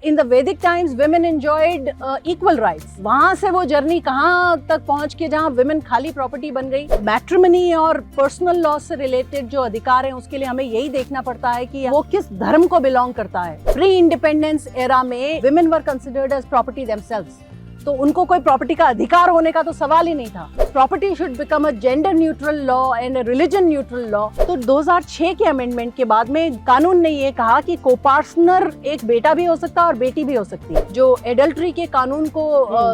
In the वैदिक times women enjoyed equal rights. वहां से वो जर्नी कहाँ तक पहुंच के जहाँ women खाली प्रॉपर्टी बन गई. मैट्रिमनी और पर्सनल लॉ से रिलेटेड जो अधिकार हैं उसके लिए हमें यही देखना पड़ता है कि वो किस धर्म को बिलोंग करता है. प्री इंडिपेंडेंस एरा में women were considered as property themselves. तो उनको कोई प्रॉपर्टी का अधिकार होने का तो सवाल ही नहीं था. Property should become a gender neutral law and religion neutral law. तो 2006 के अमेंडमेंट के बाद में कानून ने ये कहा कि कोपार्टनर एक बेटा भी हो सकता है और बेटी भी हो सकती है. जो एडल्ट्री के कानून को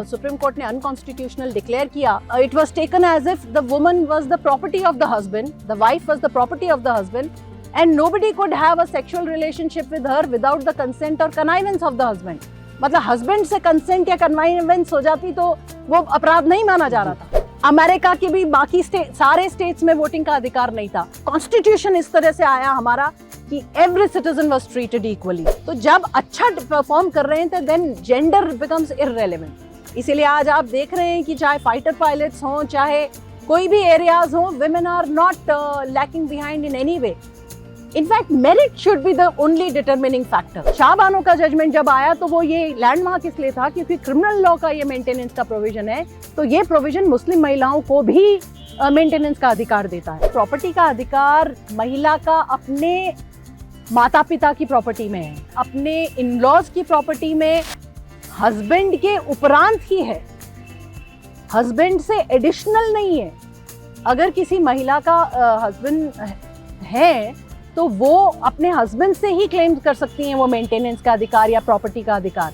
सुप्रीम कोर्ट ने अनकॉन्स्टिट्यूशनल डिक्लेयर किया, it was taken as if the woman was the property of the husband, the wife was the property of the husband and nobody could have a sexual relationship with her without the consent or connivance of the husband. मतलब husband से consent या कन्वाइवेंस हो जाती तो वो अपराध नहीं माना जा रहा था. अमेरिका की भी बाकी सारे स्टेट्स में वोटिंग का अधिकार नहीं था. कॉन्स्टिट्यूशन इस तरह से आया हमारा कि every citizen was treated equally. तो जब अच्छा परफॉर्म कर रहे हैं तो देन जेंडर बिकम्स इररेलेवेंट. इसीलिए आज आप देख रहे हैं कि चाहे फाइटर पायलट्स हों, चाहे कोई भी एरियाज हों, women are not lacking behind in any way. In fact merit should be the only determining factor. Shah Bano का जजमेंट जब आया तो वो ये लैंडमार्क इसलिए था क्योंकि क्रिमिनल लॉ का ये मेंटेनेंस का प्रोविजन है, तो ये प्रोविजन मुस्लिम महिलाओं को भी मेंटेनेंस का अधिकार देता है. प्रॉपर्टी का अधिकार महिला का अपने माता पिता की प्रॉपर्टी में है, अपने इन लॉज की प्रॉपर्टी में हस्बैंड के उपरांत ही है, हस्बैंड से एडिशनल नहीं है. अगर किसी महिला का हस्बैंड है तो वो अपने हस्बैंड से ही क्लेम कर सकती हैं वो मेंटेनेंस का अधिकार या प्रॉपर्टी का अधिकार.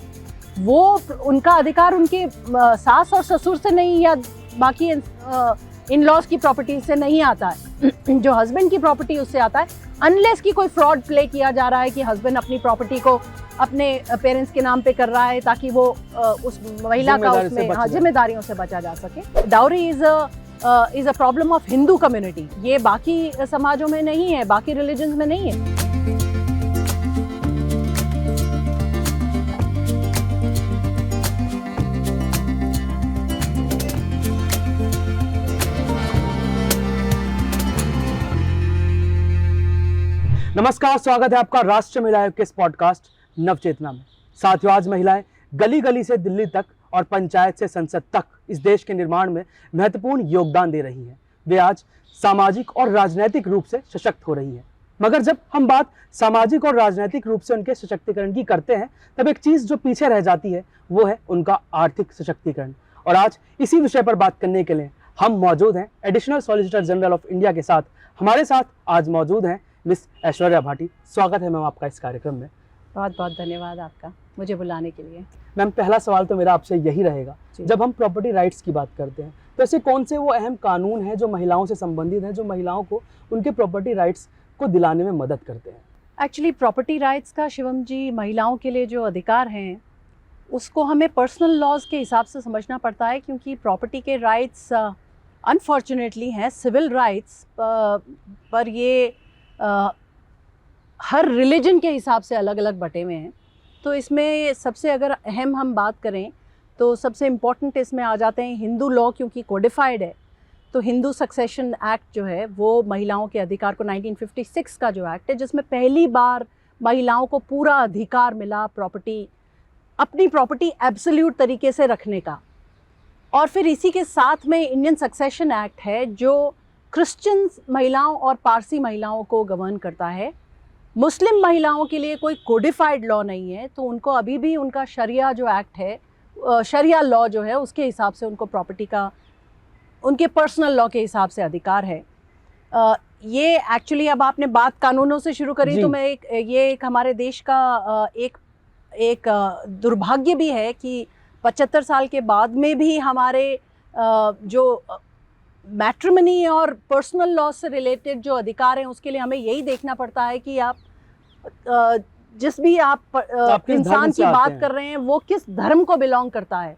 वो उनका अधिकार उनके सास और ससुर से नहीं या बाकी इन लॉज की प्रॉपर्टी से नहीं आता है. जो हस्बैंड की प्रॉपर्टी उससे आता है, अनलेस कि कोई फ्रॉड प्ले किया जा रहा है कि हस्बैंड अपनी प्रॉपर्टी को अपने पेरेंट्स के नाम पे कर रहा है ताकि वो उस महिला का उसमें जिम्मेदारियों से बचा जा सके. Dowry is a problem of Hindu community. ये बाकी समाजों में नहीं है, बाकी रिलीजन्स में नहीं है. नमस्कार, स्वागत है आपका राष्ट्रीय महिला आयोग के इस पॉडकास्ट नवचेतना में. साथियों, आज महिलाएं गली गली से दिल्ली तक और पंचायत से संसद तक इस देश के निर्माण में महत्वपूर्ण योगदान दे रही हैं. वे आज सामाजिक और राजनीतिक रूप से सशक्त हो रही हैं. मगर जब हम बात सामाजिक और राजनीतिक रूप से उनके सशक्तिकरण की करते हैं तब एक चीज़ जो पीछे रह जाती है वो है उनका आर्थिक सशक्तिकरण. और आज इसी विषय पर बात करने के लिए हम मौजूद हैं additional solicitor general of India के साथ. हमारे साथ आज मौजूद हैं मिस ऐश्वर्या भाटी. स्वागत है मैम आपका इस कार्यक्रम में. बहुत बहुत धन्यवाद आपका मुझे बुलाने के लिए. मैम, पहला सवाल तो मेरा आपसे यही रहेगा, जब हम प्रॉपर्टी राइट्स की बात करते हैं तो ऐसे कौन से वो अहम कानून हैं जो महिलाओं से संबंधित हैं, जो महिलाओं को उनके प्रॉपर्टी राइट्स को दिलाने में मदद करते हैं? एक्चुअली प्रॉपर्टी राइट्स का, शिवम जी, महिलाओं के लिए जो अधिकार हैं उसको हमें पर्सनल लॉज के हिसाब से समझना पड़ता है, क्योंकि प्रॉपर्टी के राइट्स अनफॉर्चुनेटली हैं सिविल राइट्स, पर ये हर रिलीजन के हिसाब से अलग अलग बटे हुए हैं. तो इसमें सबसे अगर अहम हम बात करें तो सबसे इम्पॉर्टेंट इसमें आ जाते हैं हिंदू लॉ, क्योंकि कोडिफाइड है. तो हिंदू सक्सेशन एक्ट जो है वो महिलाओं के अधिकार को 1956 का जो एक्ट है जिसमें पहली बार महिलाओं को पूरा अधिकार मिला अपनी प्रॉपर्टी एब्सोल्यूट तरीके से रखने का. और फिर इसी के साथ में इंडियन सक्सेशन एक्ट है जो क्रिश्चियन महिलाओं और पारसी महिलाओं को गवर्न करता है. मुस्लिम महिलाओं के लिए कोई कोडिफाइड लॉ नहीं है, तो उनको अभी भी उनका शरिया जो एक्ट है, शरिया लॉ जो है उसके हिसाब से उनको प्रॉपर्टी का उनके पर्सनल लॉ के हिसाब से अधिकार है. ये एक्चुअली अब आपने बात कानूनों से शुरू करी तो मैं एक हमारे देश का एक दुर्भाग्य भी है कि 75 साल के बाद में भी हमारे जो मैट्रिमनी और पर्सनल लॉ से रिलेटेड जो अधिकार हैं उसके लिए हमें यही देखना पड़ता है कि आप जिस भी आप इंसान की बात कर रहे हैं वो किस धर्म को बिलोंग करता है,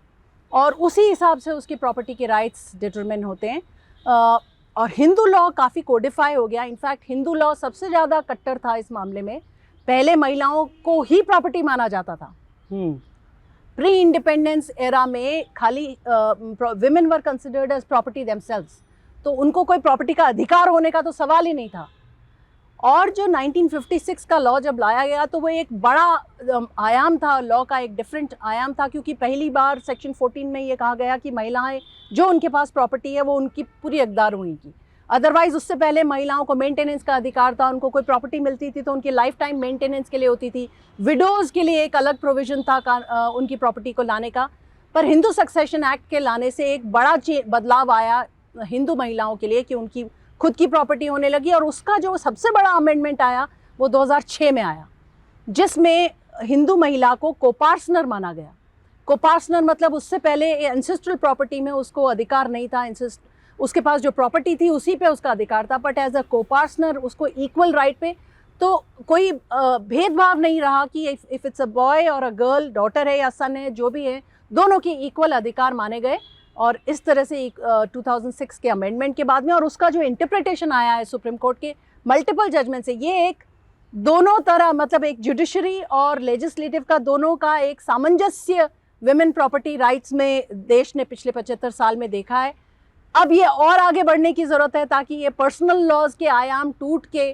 और उसी हिसाब से उसकी प्रॉपर्टी के राइट्स डिटरमिन होते हैं. और हिंदू लॉ काफ़ी कोडिफाई हो गया. इनफैक्ट हिंदू लॉ सबसे ज़्यादा कट्टर था इस मामले में. पहले महिलाओं को ही प्रॉपर्टी माना जाता था. प्री इंडिपेंडेंस एरा में खाली women were considered as property themselves. तो उनको कोई प्रॉपर्टी का अधिकार होने का तो सवाल ही नहीं था. और जो 1956 का लॉ जब लाया गया तो वो एक बड़ा आयाम था, लॉ का एक डिफरेंट आयाम था, क्योंकि पहली बार सेक्शन 14 में ये कहा गया कि महिलाएं जो उनके पास प्रॉपर्टी है वो उनकी पूरी हकदार होंगी। अदरवाइज उससे पहले महिलाओं को मेंटेनेंस का अधिकार था, उनको कोई प्रॉपर्टी मिलती थी तो उनकी लाइफ टाइम मेंटेनेंस के लिए होती थी। विडोज़ के लिए एक अलग प्रोविज़न था उनकी प्रॉपर्टी को लाने का। पर हिंदू सक्सेशन एक्ट के लाने से एक बड़ा बदलाव आया हिंदू महिलाओं के लिए कि उनकी खुद की प्रॉपर्टी होने लगी। और उसका जो सबसे बड़ा अमेंडमेंट आया वो 2006 में आया, जिसमें हिंदू महिला को कोपार्सनर माना गया। कोपार्सनर मतलब उससे पहले एंसेस्ट्रल प्रॉपर्टी में उसको अधिकार नहीं था, उसके पास जो प्रॉपर्टी थी उसी पे उसका अधिकार था, बट एज अ कोपार्सनर उसको इक्वल राइट पे, तो कोई भेदभाव नहीं रहा कि इफ़ इट्स अ बॉय और अ गर्ल, डॉटर है या सन है, जो भी है, दोनों के इक्वल अधिकार माने गए। और इस तरह से 2006 के अमेंडमेंट के बाद में, और उसका जो इंटरप्रिटेशन आया है सुप्रीम कोर्ट के मल्टीपल जजमेंट से, ये एक दोनों तरह, मतलब एक जुडिशरी और लेजिस्लेटिव का दोनों का एक सामंजस्य विमेन प्रॉपर्टी राइट्स में देश ने पिछले 75 साल में देखा है। अब ये और आगे बढ़ने की ज़रूरत है ताकि ये पर्सनल लॉज के आयाम टूट के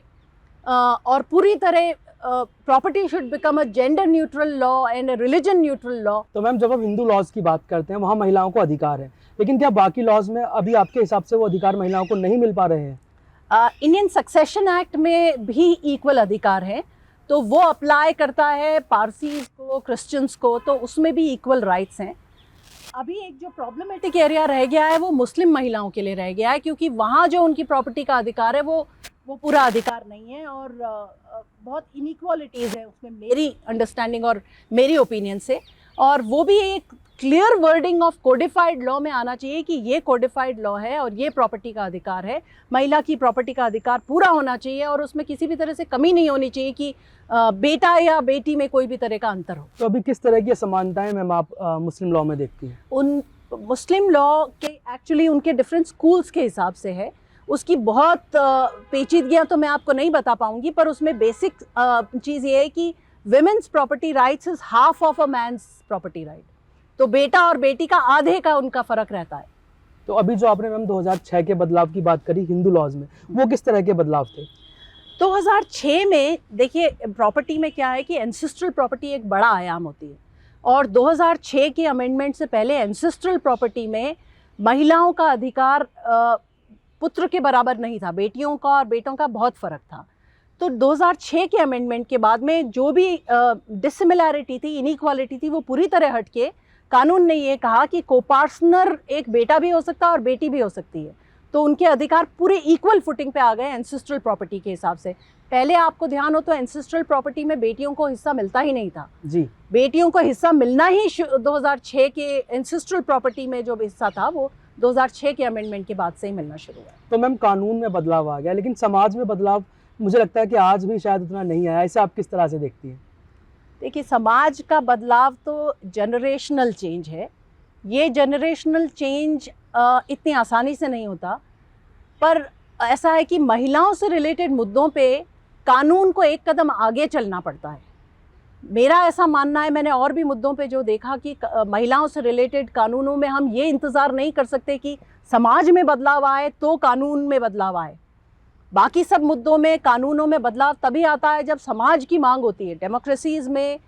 और पूरी तरह property should become a gender neutral law and religion neutral law. तो मैम जब हम हिंदू लॉज की बात करते हैं वहाँ महिलाओं को अधिकार है, लेकिन क्या बाकी लॉज में अभी आपके हिसाब से वो अधिकार महिलाओं को नहीं मिल पा रहे हैं? इंडियन सक्सेशन एक्ट में भी इक्वल अधिकार है, तो वो अप्लाई करता है पारसीज को, क्रिश्चियंस को, तो उसमें भी इक्वल राइट्स हैं। अभी एक जो प्रॉब्लमेटिक एरिया रह गया है वो मुस्लिम महिलाओं के लिए रह गया है, क्योंकि वहाँ जो उनकी प्रॉपर्टी का अधिकार है वो पूरा अधिकार नहीं है, और बहुत इनइक्वालिटीज़ है उसमें, मेरी अंडरस्टैंडिंग और मेरी ओपिनियन से। और वो भी एक clear wording of codified law में आना चाहिए कि ये कोडिफाइड लॉ है और ये प्रॉपर्टी का अधिकार है, महिला की प्रॉपर्टी का अधिकार पूरा होना चाहिए, और उसमें किसी भी तरह से कमी नहीं होनी चाहिए कि बेटा या बेटी में कोई भी तरह का अंतर हो। तो अभी किस तरह की समानताएं मैम आप मुस्लिम लॉ में देखती हैं? उन मुस्लिम लॉ के एक्चुअली उनके डिफरेंट स्कूल्स के हिसाब से है, उसकी बहुत पेचीदगियाँ तो मैं आपको नहीं बता पाऊँगी, पर उसमें बेसिक चीज़ ये है कि women's property rights is half of a man's property right, तो बेटा और बेटी का आधे का उनका फ़र्क रहता है। तो अभी जो आपने मैम 2006 के बदलाव की बात करी हिंदू लॉज में, वो किस तरह के बदलाव थे? 2006 में देखिए प्रॉपर्टी में क्या है कि एंसेस्ट्रल प्रॉपर्टी एक बड़ा आयाम होती है, और 2006 के अमेंडमेंट से पहले एंसेस्ट्रल प्रॉपर्टी में महिलाओं का अधिकार पुत्र के बराबर नहीं था, बेटियों का और बेटों का बहुत फ़र्क था। तो 2006 के अमेंडमेंट के बाद में जो भी डिसिमिलैरिटी थी, इनइक्वालिटी थी, वो पूरी तरह हट के कानून ने ये कहा कि कोपार्सनर एक बेटा भी हो सकता है और बेटी भी हो सकती है, तो उनके अधिकार पूरे इक्वल फुटिंग पे आ गए एंसेस्ट्रल प्रॉपर्टी के हिसाब से। पहले आपको ध्यान हो तो एंसेस्ट्रल प्रॉपर्टी में बेटियों को हिस्सा मिलता ही नहीं था जी, बेटियों को हिस्सा मिलना ही 2006 के एंसेस्ट्रल प्रॉपर्टी में जो हिस्सा था वो 2006 के अमेंडमेंट के बाद से ही मिलना शुरू हुआ। तो मैम कानून में बदलाव आ गया, लेकिन समाज में बदलाव मुझे लगता है कि आज भी शायद उतना नहीं आया, इसे आप किस तरह से देखती हैं? देखिए, समाज का बदलाव तो जनरेशनल चेंज है, ये जनरेशनल चेंज इतनी आसानी से नहीं होता, पर ऐसा है कि महिलाओं से रिलेटेड मुद्दों पे कानून को एक कदम आगे चलना पड़ता है। मेरा ऐसा मानना है, मैंने और भी मुद्दों पे जो देखा कि महिलाओं से रिलेटेड कानूनों में हम ये इंतज़ार नहीं कर सकते कि समाज में बदलाव आए तो कानून में बदलाव आए। बाकी सब मुद्दों में कानूनों में बदलाव तभी आता है जब समाज की मांग होती है। डेमोक्रेसीज़ में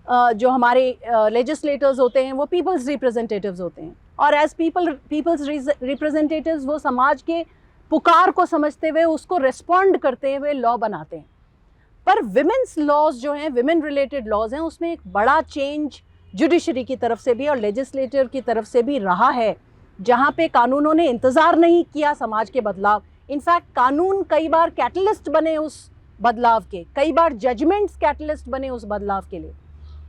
जो हमारे लेजिस्लेटर्स होते हैं वो पीपल्स रिप्रेजेंटेटिव्स होते हैं, और एज पीपल्स रिप्रेजेंटेटिव्स वो समाज के पुकार को समझते हुए उसको रिस्पॉन्ड करते हुए लॉ बनाते हैं। पर विमेंस लॉज जो हैं, विमेन रिलेटेड लॉज हैं, उसमें एक बड़ा चेंज जुडिशरी की तरफ से भी और लेजिस्लेटर की तरफ से भी रहा है, जहाँ पे कानूनों ने इंतज़ार नहीं किया समाज के बदलाव। इनफैक्ट कानून कई बार कैटलिस्ट बने उस बदलाव के, कई बार जजमेंट्स कैटलिस्ट बने उस बदलाव के लिए।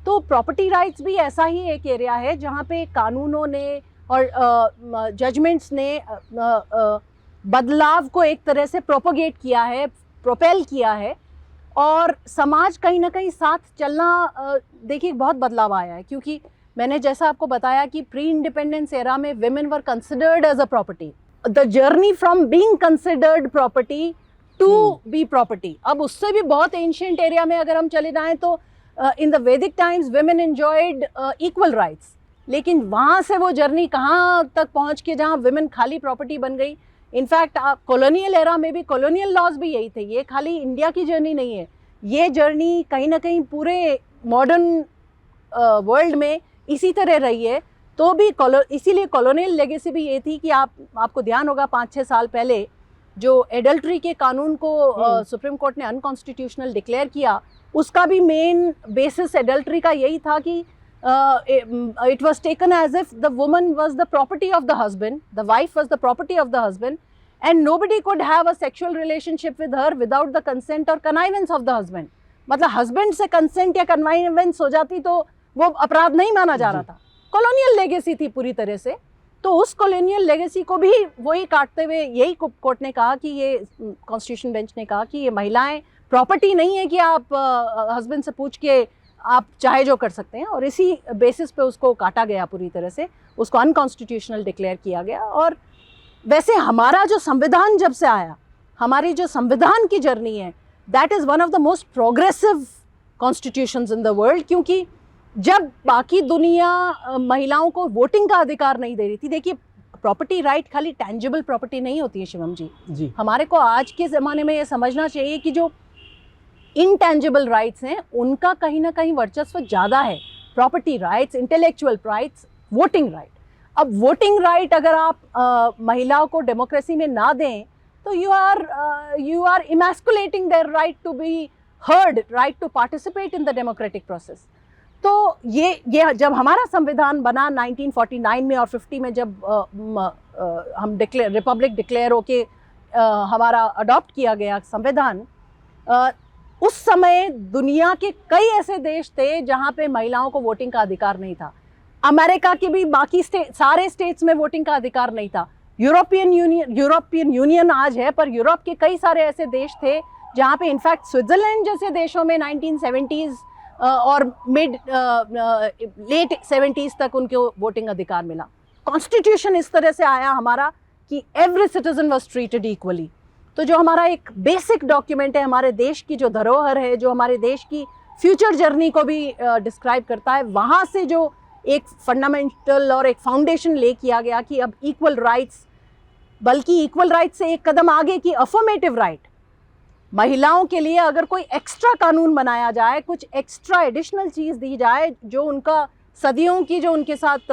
तो प्रॉपर्टी राइट्स भी ऐसा ही एक एरिया है जहाँ पे कानूनों ने और जजमेंट्स ने बदलाव को एक तरह से प्रोपोगेट किया है, प्रोपेल किया है, और समाज कहीं ना कहीं साथ चलना। देखिए, बहुत बदलाव आया है, क्योंकि मैंने जैसा आपको बताया कि प्री इंडिपेंडेंस एरा में women were considered as a property, the journey from being considered property to be property. अब उससे भी बहुत एंशिएंट एरिया में अगर हम चले जाएं तो इन द वैदिक times women enjoyed equal rights, लेकिन वहाँ से वो जर्नी कहाँ तक पहुँच के जहाँ विमेन खाली प्रॉपर्टी बन गई, इनफैक्ट कॉलोनियल एरा में भी कॉलोनियल लॉज भी यही थे। ये खाली इंडिया की जर्नी नहीं है, ये जर्नी कहीं ना कहीं पूरे मॉडर्न वर्ल्ड में इसी तरह रही है। तो भी इसीलिए कॉलोनियल लेगेसी भी ये थी कि आपको ध्यान होगा 5-6 साल पहले जो एडल्ट्री के कानून को सुप्रीम कोर्ट ने अनकॉन्स्टिट्यूशनल डिक्लेयर किया, उसका भी मेन बेसिस एडल्ट्री का यही था कि it was taken as if the woman was the property of the husband, the wife was the property of the husband, and nobody could have a sexual relationship with her without the consent or connivance of the husband. मतलब husband से consent या connivance हो जाती तो वो अपराध नहीं माना जा रहा था। कॉलोनियल लेगेसी थी पूरी तरह से। तो उस कॉलोनियल लेगेसी को भी वही काटते हुए यही कोर्ट ने कहा कि ये कॉन्स्टिट्यूशन बेंच ने कहा कि ये महिलाएं प्रॉपर्टी नहीं है कि आप हस्बैंड से पूछ के आप चाहे जो कर सकते हैं, और इसी बेसिस पे उसको काटा गया पूरी तरह से, उसको अनकॉन्स्टिट्यूशनल डिक्लेयर किया गया। और वैसे हमारा जो संविधान जब से आया, हमारी जो संविधान की जर्नी है, that is one of the most progressive constitutions in the world, क्योंकि जब बाकी दुनिया महिलाओं को वोटिंग का अधिकार नहीं दे रही थी। देखिए, प्रॉपर्टी राइट खाली टेंजिबल प्रॉपर्टी नहीं होती है शिवम जी। हमारे को आज के ज़माने में ये समझना चाहिए कि जो इनटेंजिबल राइट्स हैं उनका कहीं ना कहीं वर्चस्व ज़्यादा है। Property rights, intellectual rights, voting right. अब वोटिंग राइट अगर आप महिलाओं को डेमोक्रेसी में ना दें तो you are emasculating their right to be heard, right to participate in the democratic process. तो ये जब हमारा संविधान बना 1949 में और 50 में जब हम रिपब्लिक डिक्लेयर होके हमारा अडॉप्ट किया गया संविधान, उस समय दुनिया के कई ऐसे देश थे जहाँ पे महिलाओं को वोटिंग का अधिकार नहीं था। अमेरिका के भी बाकी सारे स्टेट्स में वोटिंग का अधिकार नहीं था। यूरोपियन यूनियन आज है, पर यूरोप के कई सारे ऐसे देश थे जहाँ पे इनफैक्ट स्विट्जरलैंड जैसे देशों में 1970s और लेट 70s तक उनको वोटिंग अधिकार मिला। कॉन्स्टिट्यूशन इस तरह से आया हमारा कि every citizen was treated equally. तो जो हमारा एक बेसिक डॉक्यूमेंट है, हमारे देश की जो धरोहर है, जो हमारे देश की फ्यूचर जर्नी को भी डिस्क्राइब करता है, वहाँ से जो एक फंडामेंटल और एक फाउंडेशन ले किया गया कि अब इक्वल राइट्स, बल्कि इक्वल राइट्स से एक कदम आगे की अफर्मेटिव राइट, महिलाओं के लिए अगर कोई एक्स्ट्रा कानून बनाया जाए, कुछ एक्स्ट्रा एडिशनल चीज़ दी जाए जो उनका सदियों की जो उनके साथ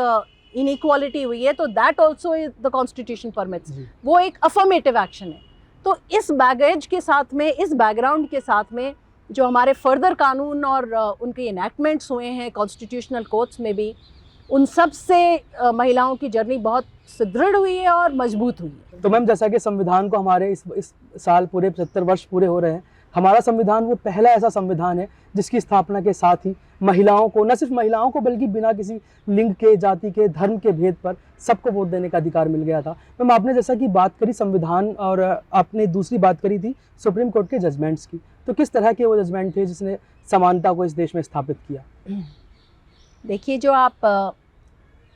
इनइक्वालिटी हुई है, तो that also the constitution permits. वो एक अफर्मेटिव एक्शन है। तो इस बैगेज के साथ में, इस बैकग्राउंड के साथ में जो हमारे फर्दर कानून और उनके इनैक्टमेंट्स हुए हैं कॉन्स्टिट्यूशनल कोर्ट्स में भी, उन सब से महिलाओं की जर्नी बहुत सुदृढ़ हुई है और मजबूत हुई है। तो मैम, जैसा कि संविधान को हमारे इस साल पूरे 75 वर्ष पूरे हो रहे हैं, हमारा संविधान वो पहला ऐसा संविधान है जिसकी स्थापना के साथ ही महिलाओं को, न सिर्फ महिलाओं को बल्कि बिना किसी लिंग के, जाति के, धर्म के भेद पर सबको वोट देने का अधिकार मिल गया था। मैम, आपने जैसा कि बात करी संविधान, और आपने दूसरी बात करी थी सुप्रीम कोर्ट के जजमेंट्स की, तो किस तरह के वो जजमेंट थे जिसने समानता को इस देश में स्थापित किया? देखिए, जो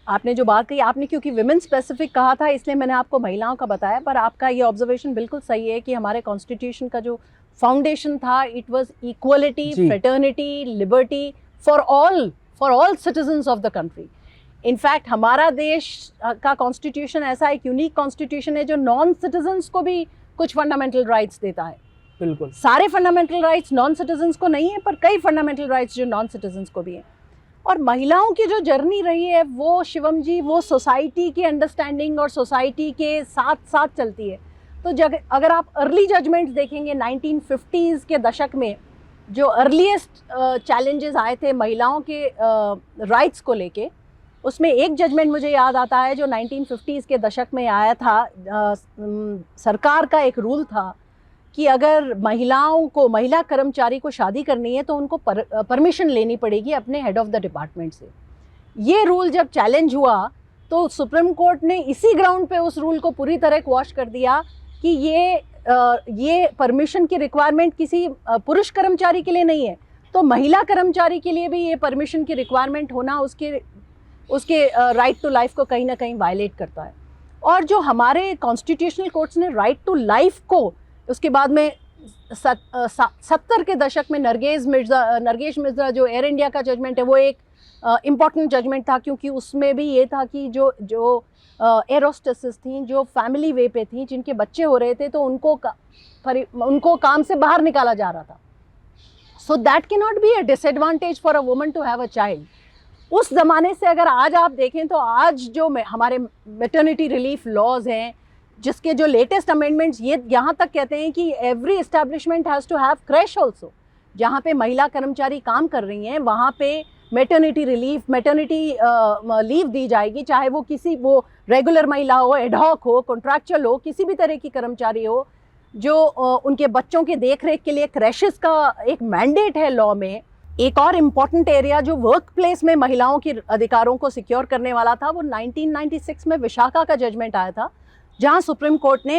आपने जो बात कही, आपने क्योंकि विमेन स्पेसिफिक कहा था इसलिए मैंने आपको महिलाओं का बताया, पर आपका ये ऑब्जर्वेशन बिल्कुल सही है कि हमारे कॉन्स्टिट्यूशन का जो फाउंडेशन था, it was equality, fraternity, liberty for all citizens of the country. In fact हमारा देश का कॉन्स्टिट्यूशन ऐसा एक यूनिक कॉन्स्टिट्यूशन है जो नॉन सिटीजन्स को भी कुछ फंडामेंटल राइट्स देता है। बिल्कुल, सारे फंडामेंटल राइट्स नॉन सिटीजन्स को नहीं है, पर कई फंडामेंटल राइट्स जो नॉन सिटीजन्स को भी हैं। और महिलाओं की जो जर्नी रही है वो शिवम जी, वो सोसाइटी की अंडरस्टैंडिंग और सोसाइटी के साथ साथ चलती है। तो अगर आप अर्ली जजमेंट्स देखेंगे 1950s के दशक में, जो अर्लीस्ट चैलेंजेस आए थे महिलाओं के राइट्स को लेके, उसमें एक जजमेंट मुझे याद आता है जो 1950s के दशक में आया था। सरकार का एक रूल था कि अगर महिला कर्मचारी को शादी करनी है तो उनको परमिशन लेनी पड़ेगी अपने हेड ऑफ द डिपार्टमेंट से। ये रूल जब चैलेंज हुआ तो सुप्रीम कोर्ट ने इसी ग्राउंड पे उस रूल को पूरी तरह क्वॉश कर दिया कि ये परमिशन की रिक्वायरमेंट किसी पुरुष कर्मचारी के लिए नहीं है, तो महिला कर्मचारी के लिए भी ये परमिशन की रिक्वायरमेंट होना उसके राइट टू लाइफ को कहीं ना कहीं वायलेट करता है। और जो हमारे कॉन्स्टिट्यूशनल कोर्ट्स ने राइट टू लाइफ को, उसके बाद में 70 के दशक में नरगेश मिर्ज़ा जो एयर इंडिया का जजमेंट है, वो एक इम्पॉर्टेंट जजमेंट था, क्योंकि उसमें भी ये था कि जो जो एयर होस्टेसेस थी जो फैमिली वे पे थी, जिनके बच्चे हो रहे थे, तो उनको काम से बाहर निकाला जा रहा था. So that can not be a disadvantage for a woman to have a child. उस ज़माने से अगर आज आप देखें तो आज जो हमारे मैटरनिटी रिलीफ लॉज हैं, जिसके जो लेटेस्ट अमेंडमेंट्स ये यहाँ तक कहते हैं कि every establishment has to have crash also. जहाँ पे महिला कर्मचारी काम कर रही हैं वहाँ पे मैटरनिटी रिलीफ, मैटरनिटी लीव दी जाएगी, चाहे वो रेगुलर महिला हो, एडहॉक हो, कॉन्ट्रैक्चुअल हो, किसी भी तरह की कर्मचारी हो, जो उनके बच्चों के देख रेख के लिए क्रैशेस का एक मैंडेट है लॉ में. एक और इम्पॉर्टेंट एरिया जो वर्क प्लेस में महिलाओं के अधिकारों को सिक्योर करने वाला था, वो 1996 में विशाखा का जजमेंट आया था, जहां सुप्रीम कोर्ट ने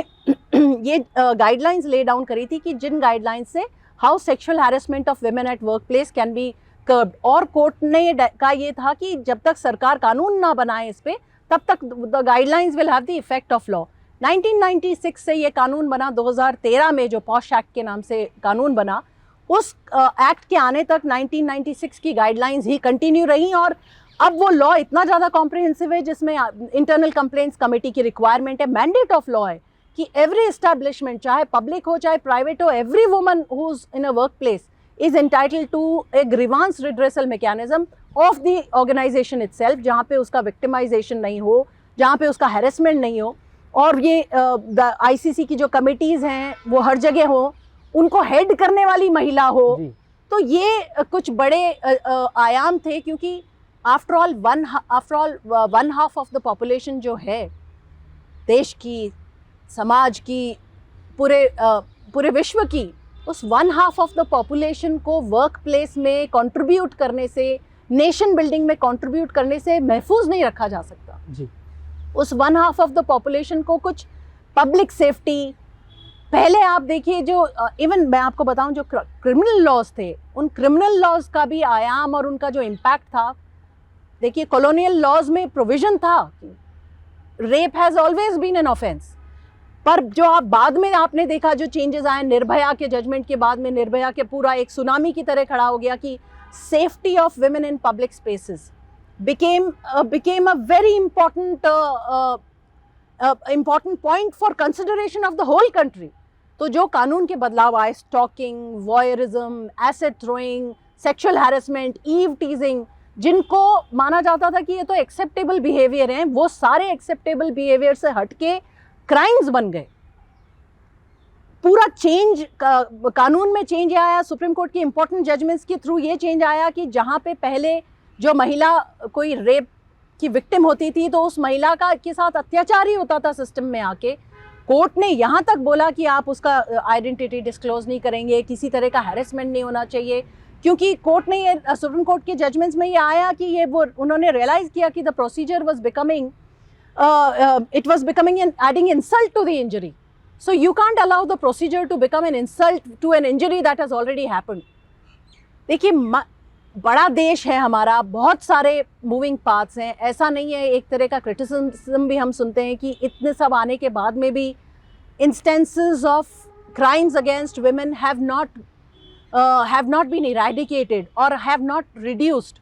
ये गाइडलाइंस ले डाउन करी थी कि जिन गाइडलाइंस से how sexual harassment of women at work place can be curved. और कोर्ट ने कहा ये था कि जब तक सरकार कानून ना बनाए इस पे, तब तक the guidelines will have the effect of law. 1996 से ये कानून बना, 2013 में जो पॉश एक्ट के नाम से कानून बना, उस एक्ट के आने तक 1996 की गाइडलाइंस ही कंटिन्यू रही. और अब वो लॉ इतना ज़्यादा कॉम्प्रिहेंसिव है, जिसमें इंटरनल कंप्लेंट्स कमेटी की रिक्वायरमेंट है, मैंडेट ऑफ लॉ है कि एवरी एस्टैब्लिशमेंट, चाहे पब्लिक हो चाहे प्राइवेट हो, every woman who is in a work place is entitled to a grievance redressal mechanism of the organisation itself, जहाँ पे उसका विक्टिमाइजेशन नहीं हो, जहाँ पे उसका हैरेसमेंट नहीं हो. और ये ICC की जो कमिटीज़ हैं वो हर जगह हो, उनको हेड करने वाली महिला हो. तो ये कुछ बड़े आयाम थे, क्योंकि after all one half of the population जो है देश की, समाज की, पूरे विश्व की, उस one half of the population को वर्क प्लेस में कंट्रीब्यूट करने से, नेशन बिल्डिंग में कंट्रीब्यूट करने से महफूज नहीं रखा जा सकता जी. उस one half of the population को कुछ पब्लिक सेफ्टी, पहले आप देखिए जो इवन मैं आपको बताऊं, जो क्रिमिनल लॉज थे, उन क्रिमिनल लॉज का भी आयाम और उनका जो इम्पैक्ट था, देखिए कॉलोनियल लॉज में प्रोविजन था rape has always been an offence. पर जो आप बाद में आपने देखा जो चेंजेस आए निर्भया के जजमेंट के बाद में, निर्भया के पूरा एक सुनामी की तरह खड़ा हो गया कि safety of women in public spaces became a very important point for consideration of the whole country. तो जो कानून के बदलाव आए, stalking, voyeurism, acid throwing, sexual harassment, eve teasing, जिनको माना जाता था कि ये तो एक्सेप्टेबल बिहेवियर हैं, वो सारे एक्सेप्टेबल बिहेवियर से हटके क्राइम्स बन गए. पूरा चेंज कानून में चेंज आया. सुप्रीम कोर्ट के इंपॉर्टेंट जजमेंट्स के थ्रू ये चेंज आया कि जहाँ पे पहले जो महिला कोई रेप की विक्टिम होती थी तो उस महिला के साथ अत्याचार ही होता था सिस्टम में आके, कोर्ट ने यहाँ तक बोला कि आप उसका आइडेंटिटी डिस्क्लोज नहीं करेंगे, किसी तरह का हैरेसमेंट नहीं होना चाहिए, क्योंकि कोर्ट ने ये सुप्रीम कोर्ट के जजमेंट्स में ये आया कि ये वो उन्होंने रियलाइज किया कि the procedure was becoming adding insult to the injury. So you can't allow the procedure to become an insult to an injury that has already happened. देखिए बड़ा देश है हमारा, बहुत सारे मूविंग पार्ट्स हैं, ऐसा नहीं है. एक तरह का क्रिटिसिज्म भी हम सुनते हैं कि इतने सब आने के बाद में भी instances of crimes against women have not been eradicated और हैव नॉट रिड्यूस्ड.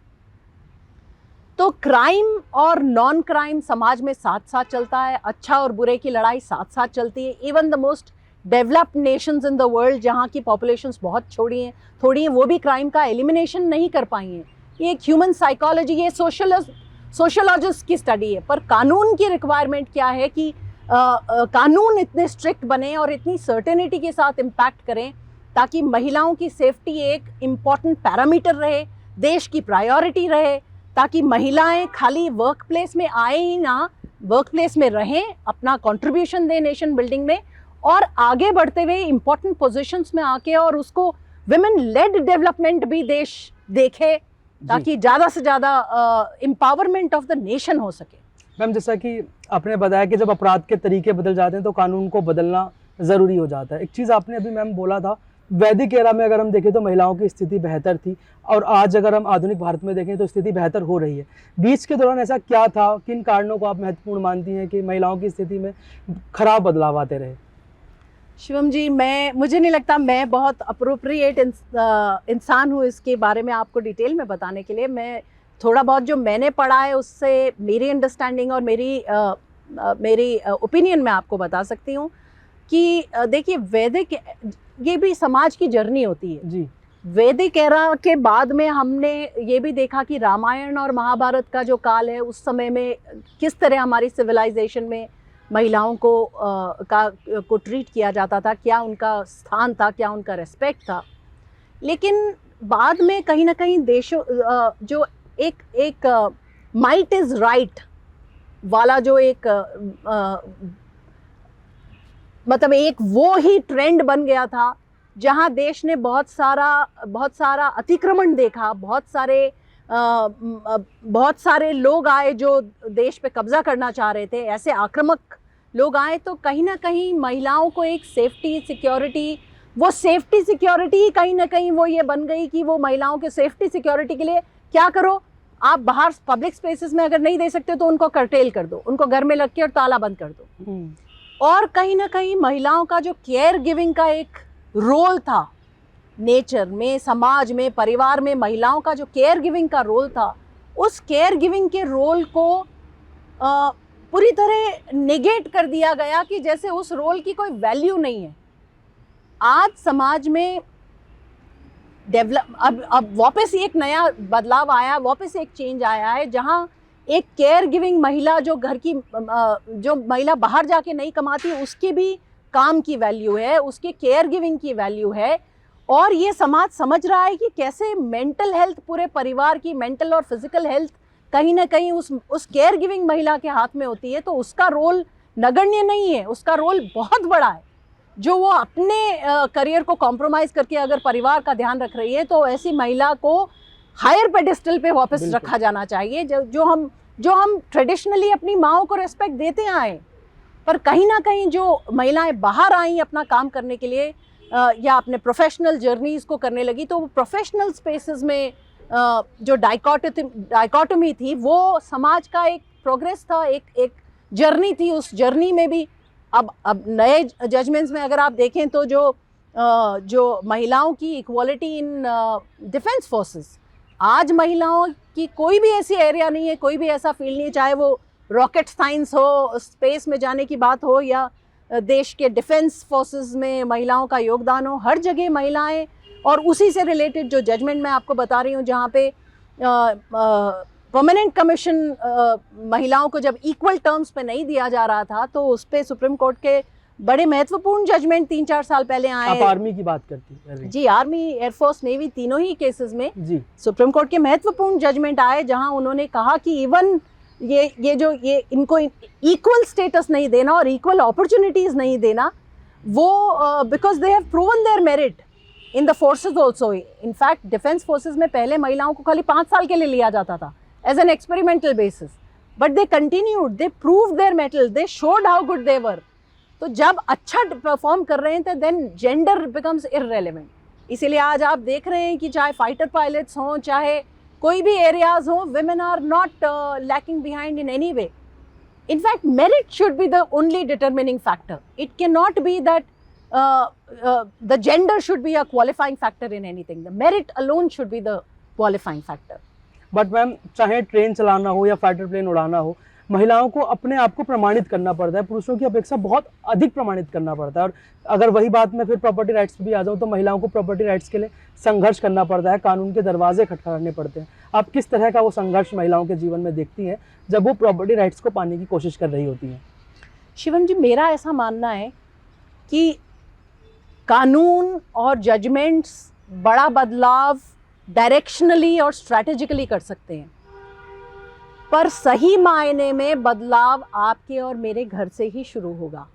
तो क्राइम और नॉन क्राइम समाज में साथ साथ चलता है, अच्छा और बुरे की लड़ाई साथ साथ चलती है. Even the most developed Nations in the world, जहाँ की पॉपुलेशंस बहुत थोड़ी हैं, वो भी क्राइम का एलिमिनेशन नहीं कर पाई हैं. ये एक ह्यूमन साइकोलॉजी, ये सोशोलॉजिस्ट की स्टडी है. पर कानून की रिक्वायरमेंट क्या है कि कानून इतने स्ट्रिक्ट बने और इतनी सर्टेनिटी के साथ इम्पैक्ट करें ताकि महिलाओं की सेफ्टी एक इम्पॉर्टेंट पैरामीटर रहे, देश की प्रायोरिटी रहे, ताकि महिलाएं खाली वर्क प्लेस में आए ही ना, वर्क प्लेस में रहें, अपना कंट्रीब्यूशन दें नेशन बिल्डिंग में, और आगे बढ़ते हुए इम्पोर्टेंट पोजीशंस में आके और उसको विमेन लेड डेवलपमेंट भी देश देखे, ताकि ज़्यादा से ज़्यादा एम्पावरमेंट ऑफ द नेशन हो सके. मैम, जैसा कि आपने बताया कि जब अपराध के तरीके बदल जाते हैं तो कानून को बदलना ज़रूरी हो जाता है. एक चीज़ आपने अभी मैम बोला था, वैदिक एरा में अगर हम देखें तो महिलाओं की स्थिति बेहतर थी, और आज अगर हम आधुनिक भारत में देखें तो स्थिति बेहतर हो रही है. बीच के दौरान ऐसा क्या था, किन कारणों को आप महत्वपूर्ण मानती हैं कि महिलाओं की स्थिति में खराब बदलाव आते रहे? शिवम जी, मुझे नहीं लगता मैं बहुत अप्रोप्रिएट इंसान हूँ इसके बारे में आपको डिटेल में बताने के लिए. मैं थोड़ा बहुत जो मैंने पढ़ा है उससे मेरी अंडरस्टैंडिंग और मेरी ओपिनियन मैं आपको बता सकती हूँ कि देखिए वैदिक ये भी समाज की जर्नी होती है जी। वैदिक एरा के बाद में हमने ये भी देखा कि रामायण और महाभारत का जो काल है उस समय में किस तरह हमारी सिविलाइजेशन में महिलाओं को ट्रीट किया जाता था, क्या उनका स्थान था, क्या उनका रेस्पेक्ट था। लेकिन बाद में कहीं ना कहीं देशों जो एक माइट इज़ राइट वाला जो एक मतलब एक वो ही ट्रेंड बन गया था जहां देश ने बहुत सारा अतिक्रमण देखा, बहुत सारे लोग आए जो देश पे कब्जा करना चाह रहे थे, ऐसे आक्रामक लोग आए। तो कहीं ना कहीं महिलाओं को एक सेफ्टी सिक्योरिटी कहीं ना कहीं वो ये बन गई कि वो महिलाओं के सेफ्टी सिक्योरिटी के लिए क्या करो, आप बाहर पब्लिक स्पेसेस में अगर नहीं दे सकते तो उनको कर्टेल कर दो, उनको घर में लग के और ताला बंद कर दो। और कहीं ना कहीं महिलाओं का जो केयर गिविंग का एक रोल था नेचर में, समाज में, परिवार में, महिलाओं का जो केयर गिविंग का रोल था, उस केयर गिविंग के रोल को पूरी तरह नेगेट कर दिया गया कि जैसे उस रोल की कोई वैल्यू नहीं है। आज समाज में अब वापस एक नया बदलाव आया, वापस एक चेंज आया है जहां एक केयर गिविंग महिला जो महिला बाहर जाके नहीं कमाती उसके भी काम की वैल्यू है, उसके केयर गिविंग की वैल्यू है। और ये समाज समझ रहा है कि कैसे मेंटल हेल्थ, पूरे परिवार की मेंटल और फिजिकल हेल्थ कहीं ना कहीं उस केयर गिविंग महिला के हाथ में होती है। तो उसका रोल नगण्य नहीं है, उसका रोल बहुत बड़ा है। जो वो अपने करियर को कॉम्प्रोमाइज़ करके अगर परिवार का ध्यान रख रही है तो ऐसी महिला को हायर पेडिस्टल पे वापस रखा जाना चाहिए, जो हम ट्रेडिशनली अपनी माँओं को रेस्पेक्ट देते आए। पर कहीं ना कहीं जो महिलाएं बाहर आई अपना काम करने के लिए या अपने प्रोफेशनल जर्नीज़ को करने लगी, तो वो प्रोफेशनल स्पेसेस में जो डाइकोटमी थी वो समाज का एक प्रोग्रेस था, एक जर्नी थी। उस जर्नी में भी अब नए जजमेंट्स में अगर आप देखें तो जो महिलाओं की इक्वालिटी इन डिफेंस फोर्सेस, आज महिलाओं की कोई भी ऐसी एरिया नहीं है, कोई भी ऐसा फील्ड नहीं है, चाहे वो रॉकेट साइंस हो, स्पेस में जाने की बात हो या देश के डिफेंस फोर्सेस में महिलाओं का योगदान हो, हर जगह महिलाएं। और उसी से रिलेटेड जो जजमेंट मैं आपको बता रही हूँ जहाँ पे परमानेंट कमीशन महिलाओं को जब इक्वल टर्म्स पे नहीं दिया जा रहा था तो उस पर सुप्रीम कोर्ट के बड़े महत्वपूर्ण जजमेंट 3-4 साल पहले आए। आप आर्मी की बात करती हैं? जी, आर्मी, एयरफोर्स, नेवी, तीनों ही केसेस में जी सुप्रीम कोर्ट के महत्वपूर्ण जजमेंट आए जहां उन्होंने कहा कि इवन ये इनको इक्वल स्टेटस नहीं देना और इक्वल अपॉर्चुनिटीज नहीं देना, वो because they have proven their merit in the forces also. In fact defence forces में पहले महिलाओं को खाली 5 साल के लिए लिया जाता था as an experimental basis, but they continued, they prove their mettle, they showed how good they were. तो जब अच्छा परफॉर्म कर रहे हैं तो देन जेंडर बिकम्स इररेलेवेंट। इसीलिए आज आप देख रहे हैं कि चाहे फाइटर पायलट्स हों, चाहे कोई भी एरियाज हों, women are not lacking behind in any way. In fact, merit should be the only determining factor. It cannot be that the gender should be a qualifying factor in anything. The merit alone should be the qualifying factor. But ma'am, चाहे train चलाना हो या fighter plane उड़ाना हो, महिलाओं को अपने आप को प्रमाणित करना पड़ता है, पुरुषों की अपेक्षा बहुत अधिक प्रमाणित करना पड़ता है। और अगर वही बात मैं फिर प्रॉपर्टी राइट्स पे भी आ जाऊँ तो महिलाओं को प्रॉपर्टी राइट्स के लिए संघर्ष करना पड़ता है, कानून के दरवाजे खटखटाने पड़ते हैं। आप किस तरह का वो संघर्ष महिलाओं के जीवन में देखती हैं जब वो प्रॉपर्टी राइट्स को पाने की कोशिश कर रही होती हैं? शिवम जी, मेरा ऐसा मानना है कि कानून और जजमेंट्स बड़ा बदलाव डायरेक्शनली और स्ट्रैटेजिकली कर सकते हैं, पर सही मायने में बदलाव आपके और मेरे घर से ही शुरू होगा।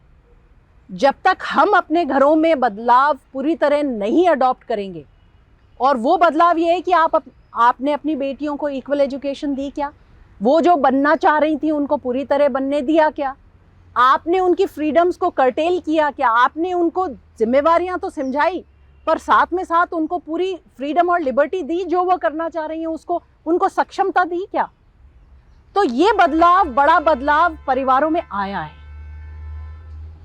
जब तक हम अपने घरों में बदलाव पूरी तरह नहीं अडॉप्ट करेंगे, और वो बदलाव ये है कि आपने अपनी बेटियों को इक्वल एजुकेशन दी क्या? वो जो बनना चाह रही थी उनको पूरी तरह बनने दिया क्या? आपने उनकी फ्रीडम्स को कर्टेल किया क्या? आपने उनको जिम्मेवारियां तो समझाई, पर साथ में साथ उनको पूरी फ्रीडम और लिबर्टी दी जो वो करना चाह रही हैं, उसको उनको सक्षमता दी क्या? तो ये बदलाव, बड़ा बदलाव परिवारों में आया है।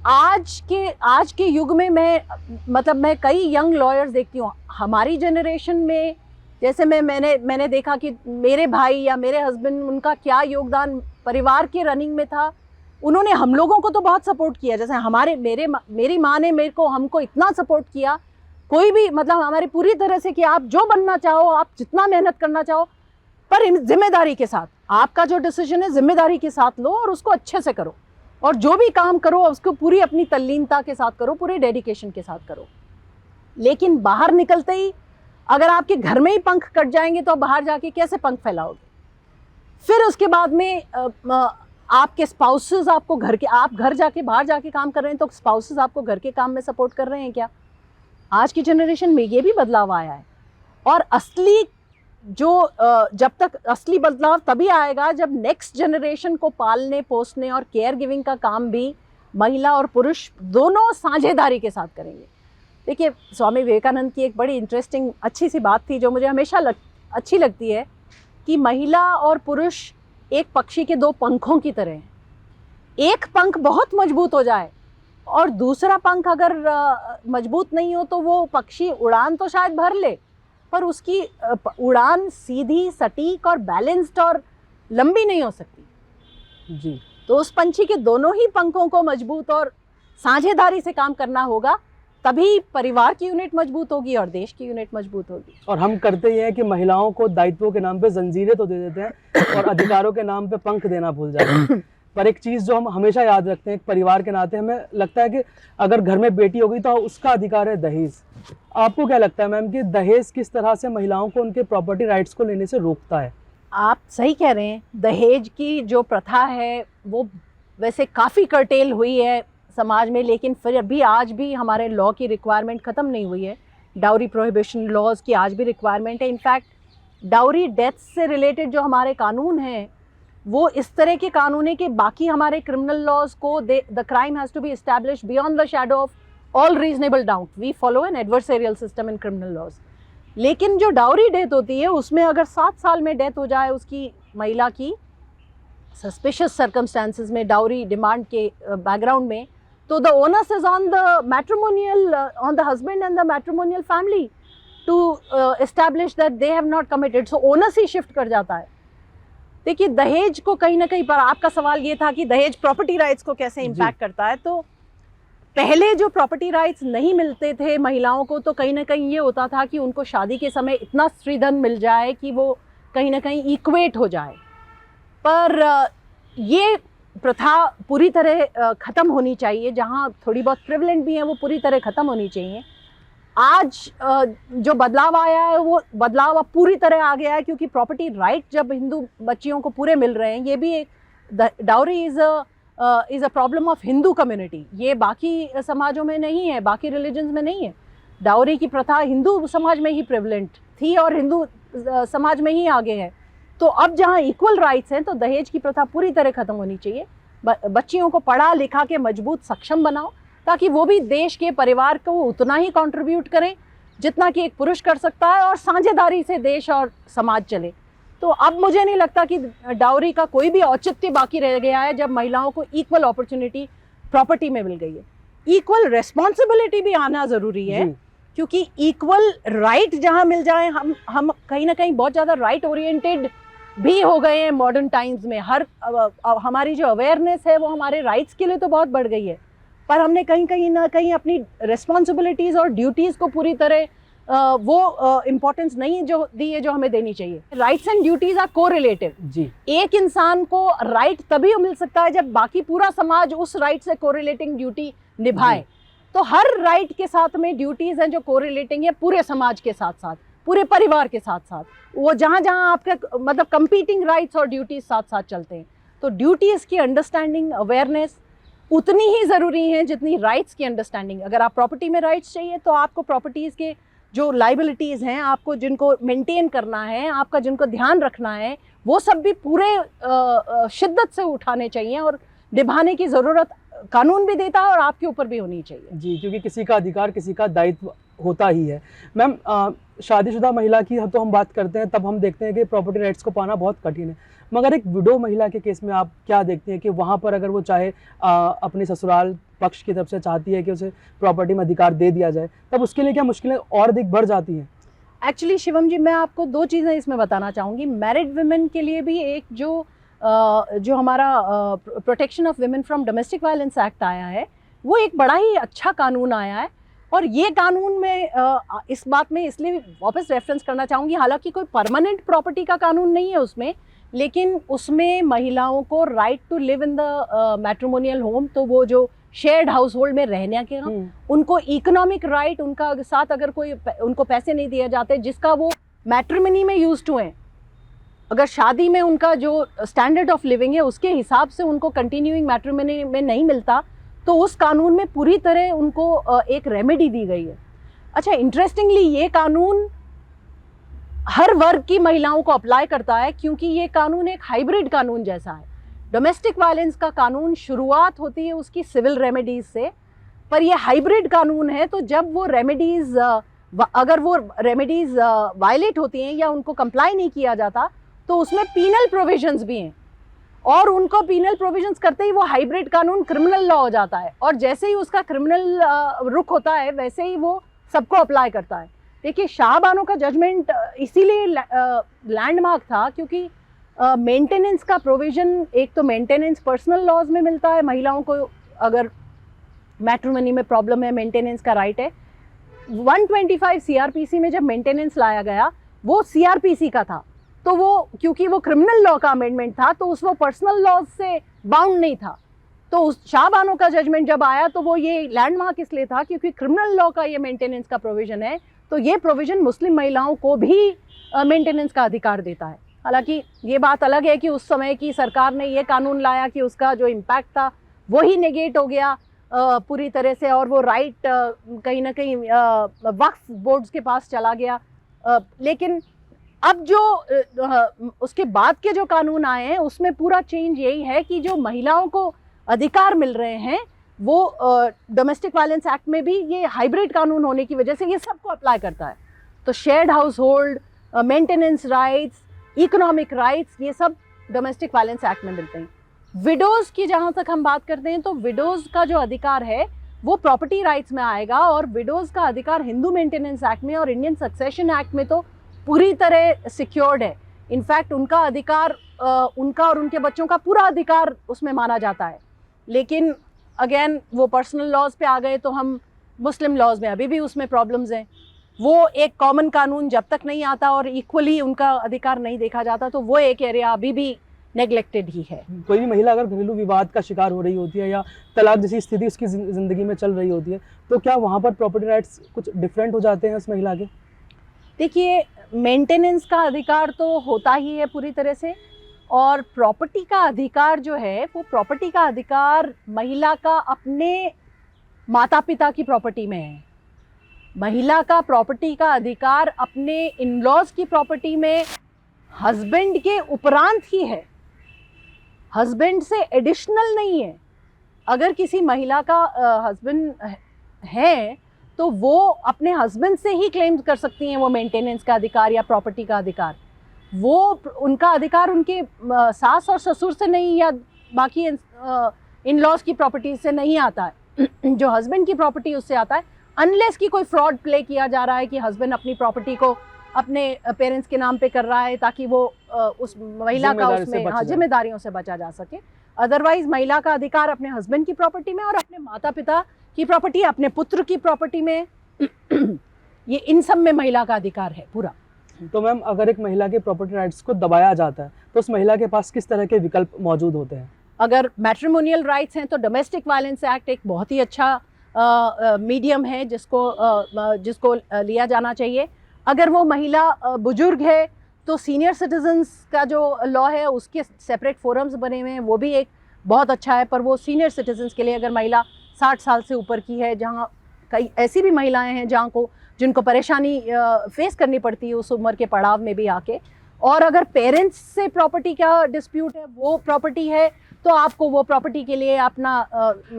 आज के युग में मैं कई यंग लॉयर्स देखती हूँ। हमारी जनरेशन में जैसे मैंने देखा कि मेरे भाई या मेरे हस्बैंड, उनका क्या योगदान परिवार के रनिंग में था। उन्होंने हम लोगों को तो बहुत सपोर्ट किया, जैसे मेरी माँ ने हमको इतना सपोर्ट किया, कोई भी मतलब हमारी पूरी तरह से कि आप जो बनना चाहो, आप जितना मेहनत करना चाहो, पर जिम्मेदारी के साथ, आपका जो डिसीजन है जिम्मेदारी के साथ लो और उसको अच्छे से करो, और जो भी काम करो उसको पूरी अपनी तल्लीनता के साथ करो, पूरे डेडिकेशन के साथ करो। लेकिन बाहर निकलते ही अगर आपके घर में ही पंख कट जाएंगे तो आप बाहर जाके कैसे पंख फैलाओगे? फिर उसके बाद में आपके स्पाउसेस आपको आप घर जाके बाहर जाके काम कर रहे हैं तो स्पाउसेस आपको घर के काम में सपोर्ट कर रहे हैं क्या? आज की जनरेशन में ये भी बदलाव आया है। और असली जब तक असली बदलाव तभी आएगा जब नेक्स्ट जनरेशन को पालने पोसने और केयर गिविंग का काम भी महिला और पुरुष दोनों साझेदारी के साथ करेंगे। देखिए, स्वामी विवेकानंद की एक बड़ी इंटरेस्टिंग अच्छी सी बात थी जो मुझे हमेशा अच्छी लगती है कि महिला और पुरुष एक पक्षी के दो पंखों की तरह हैं। एक पंख बहुत मजबूत हो जाए और दूसरा पंख अगर मजबूत नहीं हो तो वो पक्षी उड़ान तो शायद भर ले, पर उसकी उड़ान सीधी, सटीक और बैलेंस्ड और लंबी नहीं हो सकती जी। तो उस पंछी के दोनों ही पंखों को मजबूत और साझेदारी से काम करना होगा, तभी परिवार की यूनिट मजबूत होगी और देश की यूनिट मजबूत होगी। और हम करते ये हैं कि महिलाओं को दायित्वों के नाम पे जंजीरें तो दे देते हैं और अधिकारों के नाम पे पंख देना भूल जाते हैं। पर एक चीज़ जो हम हमेशा याद रखते हैं, एक परिवार के नाते हमें लगता है कि अगर घर में बेटी होगी तो उसका अधिकार है दहेज। आपको क्या लगता है मैम कि दहेज किस तरह से महिलाओं को उनके प्रॉपर्टी राइट्स को लेने से रोकता है? आप सही कह रहे हैं। दहेज की जो प्रथा है वो वैसे काफ़ी कर्टेल हुई है समाज में, लेकिन फिर भी आज भी हमारे लॉ की रिक्वायरमेंट ख़त्म नहीं हुई है। डाउरी प्रोहिबिशन लॉज की आज भी रिक्वायरमेंट है। इनफैक्ट डाउरी डेथ से रिलेटेड जो हमारे कानून हैं वो इस तरह के कानून है कि बाकी हमारे क्रिमिनल लॉज को the crime has to be established beyond the shadow of all reasonable doubt. We follow an adversarial system in criminal laws. लेकिन जो डाउरी डेथ होती है उसमें अगर 7 साल में डेथ हो जाए उसकी महिला की, सस्पिशियस सर्कमस्टांसेस में डाउरी डिमांड के बैकग्राउंड में, तो the onus is on the matrimonial on the husband and the matrimonial family to establish that they have not committed. So onus ही शिफ्ट कर जाता है। देखिए, दहेज को कहीं ना कहीं, पर आपका सवाल ये था कि दहेज प्रॉपर्टी राइट्स को कैसे इम्पैक्ट करता है, तो पहले जो प्रॉपर्टी राइट्स नहीं मिलते थे महिलाओं को तो कहीं ना कहीं ये होता था कि उनको शादी के समय इतना स्त्रीधन मिल जाए कि वो कहीं ना कहीं इक्वेट हो जाए। पर ये प्रथा पूरी तरह ख़त्म होनी चाहिए। जहाँ थोड़ी बहुत प्रिवलेंट भी हैं वो पूरी तरह ख़त्म होनी चाहिए। आज जो बदलाव आया है वो बदलाव अब पूरी तरह आ गया है, क्योंकि प्रॉपर्टी राइट जब हिंदू बच्चियों को पूरे मिल रहे हैं, ये भी एक dowry is a problem of Hindu community. ये बाकी समाजों में नहीं है, बाकी रिलीजन्स में नहीं है। डाउरी की प्रथा हिंदू समाज में ही प्रिवलेंट थी और हिंदू समाज में ही आगे है। तो अब जहाँ इक्वल राइट्स हैं तो दहेज की प्रथा पूरी तरह ख़त्म होनी चाहिए। बच्चियों को पढ़ा लिखा के मजबूत सक्षम बनाओ ताकि वो भी देश के परिवार को उतना ही कंट्रीब्यूट करें जितना कि एक पुरुष कर सकता है, और साझेदारी से देश और समाज चले। तो अब मुझे नहीं लगता कि डाउरी का कोई भी औचित्य बाकी रह गया है जब महिलाओं को इक्वल अपॉर्चुनिटी प्रॉपर्टी में मिल गई है। इक्वल रेस्पॉन्सिबिलिटी भी आना ज़रूरी है, क्योंकि इक्वल राइट जहाँ मिल जाए, हम कहीं ना कहीं बहुत ज़्यादा राइट ओरिएंटेड भी हो गए हैं मॉडर्न टाइम्स में। हमारी जो अवेयरनेस है वो हमारे राइट्स के लिए तो बहुत बढ़ गई है, पर हमने कहीं ना कहीं अपनी रिस्पॉन्सिबिलिटीज़ और ड्यूटीज़ को पूरी तरह वो इम्पोर्टेंस नहीं जो दी है जो हमें देनी चाहिए। Rights and duties are correlated जी। एक इंसान को राइट तभी मिल सकता है जब बाकी पूरा समाज उस राइट से कोरिलेटिंग ड्यूटी निभाए। तो हर राइट के साथ में ड्यूटीज़ हैं जो कोरिलेटिंग है पूरे समाज के साथ साथ, पूरे परिवार के साथ साथ। वो जहाँ जहाँ आपके मतलब कंपीटिंग राइट्स और ड्यूटीज़ साथ साथ चलते हैं, तो ड्यूटीज़ की अंडरस्टैंडिंग, अवेयरनेस उतनी ही ज़रूरी है जितनी राइट्स की अंडरस्टैंडिंग। अगर आप प्रॉपर्टी में राइट्स चाहिए तो आपको प्रॉपर्टीज़ के जो लाइबिलिटीज़ हैं, आपको जिनको मेंटेन करना है, आपका जिनको ध्यान रखना है, वो सब भी पूरे शिद्दत से उठाने चाहिए और निभाने की ज़रूरत कानून भी देता है और आपके ऊपर भी होनी चाहिए जी, क्योंकि किसी का अधिकार किसी का दायित्व होता ही है। मैम, शादीशुदा महिला की तो हम बात करते हैं तब हम देखते हैं कि प्रॉपर्टी राइट्स को पाना बहुत कठिन है, मगर एक विडो महिला के केस में आप क्या देखते हैं कि वहाँ पर अगर वो चाहे अपने ससुराल पक्ष की तरफ से चाहती है कि उसे प्रॉपर्टी में अधिकार दे दिया जाए, तब उसके लिए क्या मुश्किलें और अधिक बढ़ जाती हैं? एक्चुअली शिवम जी, मैं आपको दो चीज़ें इसमें बताना चाहूँगी। मैरिड वुमेन के लिए भी एक जो हमारा protection of women from domestic violence act आया है, वो एक बड़ा ही अच्छा कानून आया है। और ये कानून में इस बात में इसलिए वापस रेफरेंस करना चाहूँगी, हालांकि कोई परमानेंट प्रॉपर्टी का कानून नहीं है उसमें, लेकिन उसमें महिलाओं को right to live in the matrimonial home, तो वो जो शेयर्ड हाउस होल्ड में रहने के उनको इकोनॉमिक राइट, उनका साथ अगर कोई उनको पैसे नहीं दिए जाते जिसका वो मैट्रिमनी में यूज टू हैं, अगर शादी में उनका जो स्टैंडर्ड ऑफ लिविंग है उसके हिसाब से उनको कंटिन्यूइंग मैट्रिमनी में नहीं मिलता, तो उस कानून में पूरी तरह उनको एक रेमेडी दी गई है। अच्छा, इंटरेस्टिंगली ये कानून हर वर्ग की महिलाओं को अप्लाई करता है, क्योंकि ये कानून एक हाइब्रिड कानून जैसा है। डोमेस्टिक वायलेंस का कानून शुरुआत होती है उसकी सिविल रेमेडीज से, पर ये हाइब्रिड कानून है, तो जब वो रेमेडीज अगर वो रेमेडीज वायलेट होती हैं या उनको कंप्लाई नहीं किया जाता, तो उसमें पीनल प्रोविजंस भी हैं, और उनको पीनल प्रोविजंस करते ही वो हाइब्रिड कानून क्रिमिनल लॉ हो जाता है, और जैसे ही उसका क्रिमिनल रुख होता है वैसे ही वो सबको अप्लाई करता है। देखिए, शाहबानो का जजमेंट इसीलिए लैंडमार्क था क्योंकि मेंटेनेंस का प्रोविज़न, एक तो मेंटेनेंस पर्सनल लॉज में मिलता है, महिलाओं को अगर मैट्रिमनी में प्रॉब्लम है मेंटेनेंस का राइट है। 125 सीआरपीसी में जब मेंटेनेंस लाया गया वो सीआरपीसी का था, तो वो क्योंकि वो क्रिमिनल लॉ का अमेंडमेंट था तो वो पर्सनल लॉज से बाउंड नहीं था। तो उस शाहबानो का जजमेंट जब आया तो वो ये लैंडमार्क इसलिए था क्योंकि क्रिमिनल लॉ का ये मेंटेनेंस का प्रोविज़न है, तो ये प्रोविज़न मुस्लिम महिलाओं को भी मेंटेनेंस का अधिकार देता है। हालांकि ये बात अलग है कि उस समय की सरकार ने ये कानून लाया कि उसका जो इम्पैक्ट था वो ही नेगेट हो गया पूरी तरह से, और वो राइट कहीं ना कहीं वक्फ बोर्ड्स के पास चला गया। लेकिन अब जो उसके बाद के जो कानून आए हैं उसमें पूरा चेंज यही है कि जो महिलाओं को अधिकार मिल रहे हैं वो डोमेस्टिक वायलेंस एक्ट में भी ये हाइब्रिड कानून होने की वजह से ये सबको अप्लाई करता है। तो shared house hold, maintenance rights, economic rights, ये सब डोमेस्टिक वायलेंस एक्ट में मिलते हैं। विडोज़ की जहाँ तक हम बात करते हैं तो विडोज़ का जो अधिकार है वो प्रॉपर्टी राइट्स में आएगा, और विडोज़ का अधिकार हिंदू मेंटेनेंस एक्ट में और इंडियन सक्सेशन एक्ट में तो पूरी तरह सिक्योर्ड है। इनफैक्ट उनका अधिकार, उनका और उनके बच्चों का पूरा अधिकार उसमें माना जाता है। लेकिन अगेन वो पर्सनल लॉज पे आ गए तो हम मुस्लिम लॉज में अभी भी उसमें प्रॉब्लम्स हैं। वो एक कॉमन कानून जब तक नहीं आता और इक्वली उनका अधिकार नहीं देखा जाता तो वो एक एरिया अभी भी नेग्लेक्टेड ही है। कोई भी महिला अगर घरेलू विवाद का शिकार हो रही होती है या तलाक जैसी स्थिति उसकी ज़िंदगी में चल रही होती है, तो क्या वहाँ पर प्रॉपर्टी राइट्स कुछ डिफरेंट हो जाते हैं उस महिला के? देखिए, मेंटेनेंस का अधिकार तो होता ही है पूरी तरह से, और प्रॉपर्टी का अधिकार जो है वो प्रॉपर्टी का अधिकार महिला का अपने माता पिता की प्रॉपर्टी में है। महिला का प्रॉपर्टी का अधिकार अपने इन लॉज की प्रॉपर्टी में हस्बैंड के उपरांत ही है, हस्बैंड से एडिशनल नहीं है। अगर किसी महिला का हस्बैंड है तो वो अपने हस्बैंड से ही क्लेम कर सकती हैं वो मेंटेनेंस का अधिकार या प्रॉपर्टी का अधिकार। वो उनका अधिकार उनके सास और ससुर से नहीं या बाकी इन लॉज की प्रॉपर्टी से नहीं आता है जो हस्बैंड की प्रॉपर्टी उससे आता है, अनलेस कि कोई फ्रॉड प्ले किया जा रहा है कि हस्बैंड अपनी प्रॉपर्टी को अपने पेरेंट्स के नाम पे कर रहा है ताकि वो उस महिला का उसमें जिम्मेदारियों से बचा जा सके। अदरवाइज महिला का अधिकार अपने हस्बैंड की प्रॉपर्टी में और अपने माता पिता की प्रॉपर्टी, अपने पुत्र की प्रॉपर्टी में, ये इन सब में महिला का अधिकार है पूरा। तो मैम, अगर एक महिला के प्रॉपर्टी राइट्स को दबाया जाता है तो उस महिला के पास किस तरह के विकल्प मौजूद होते हैं? अगर मैट्रिमोनियल राइट्स हैं तो डोमेस्टिक वायलेंस एक्ट एक बहुत ही अच्छा मीडियम है जिसको लिया जाना चाहिए। अगर वो महिला बुजुर्ग है तो सीनियर सिटीजन्स का जो लॉ है उसके सेपरेट फोरम्स बने हुए हैं, वो भी एक बहुत अच्छा है। पर वो सीनियर सिटीजन्स के लिए, अगर महिला 60 साल से ऊपर की है, जहाँ कई ऐसी भी महिलाएं हैं जिनको परेशानी फेस करनी पड़ती है उस उम्र के पड़ाव में भी आके, और अगर पेरेंट्स से प्रॉपर्टी का डिस्प्यूट है, वो प्रॉपर्टी है, तो आपको वो प्रॉपर्टी के लिए अपना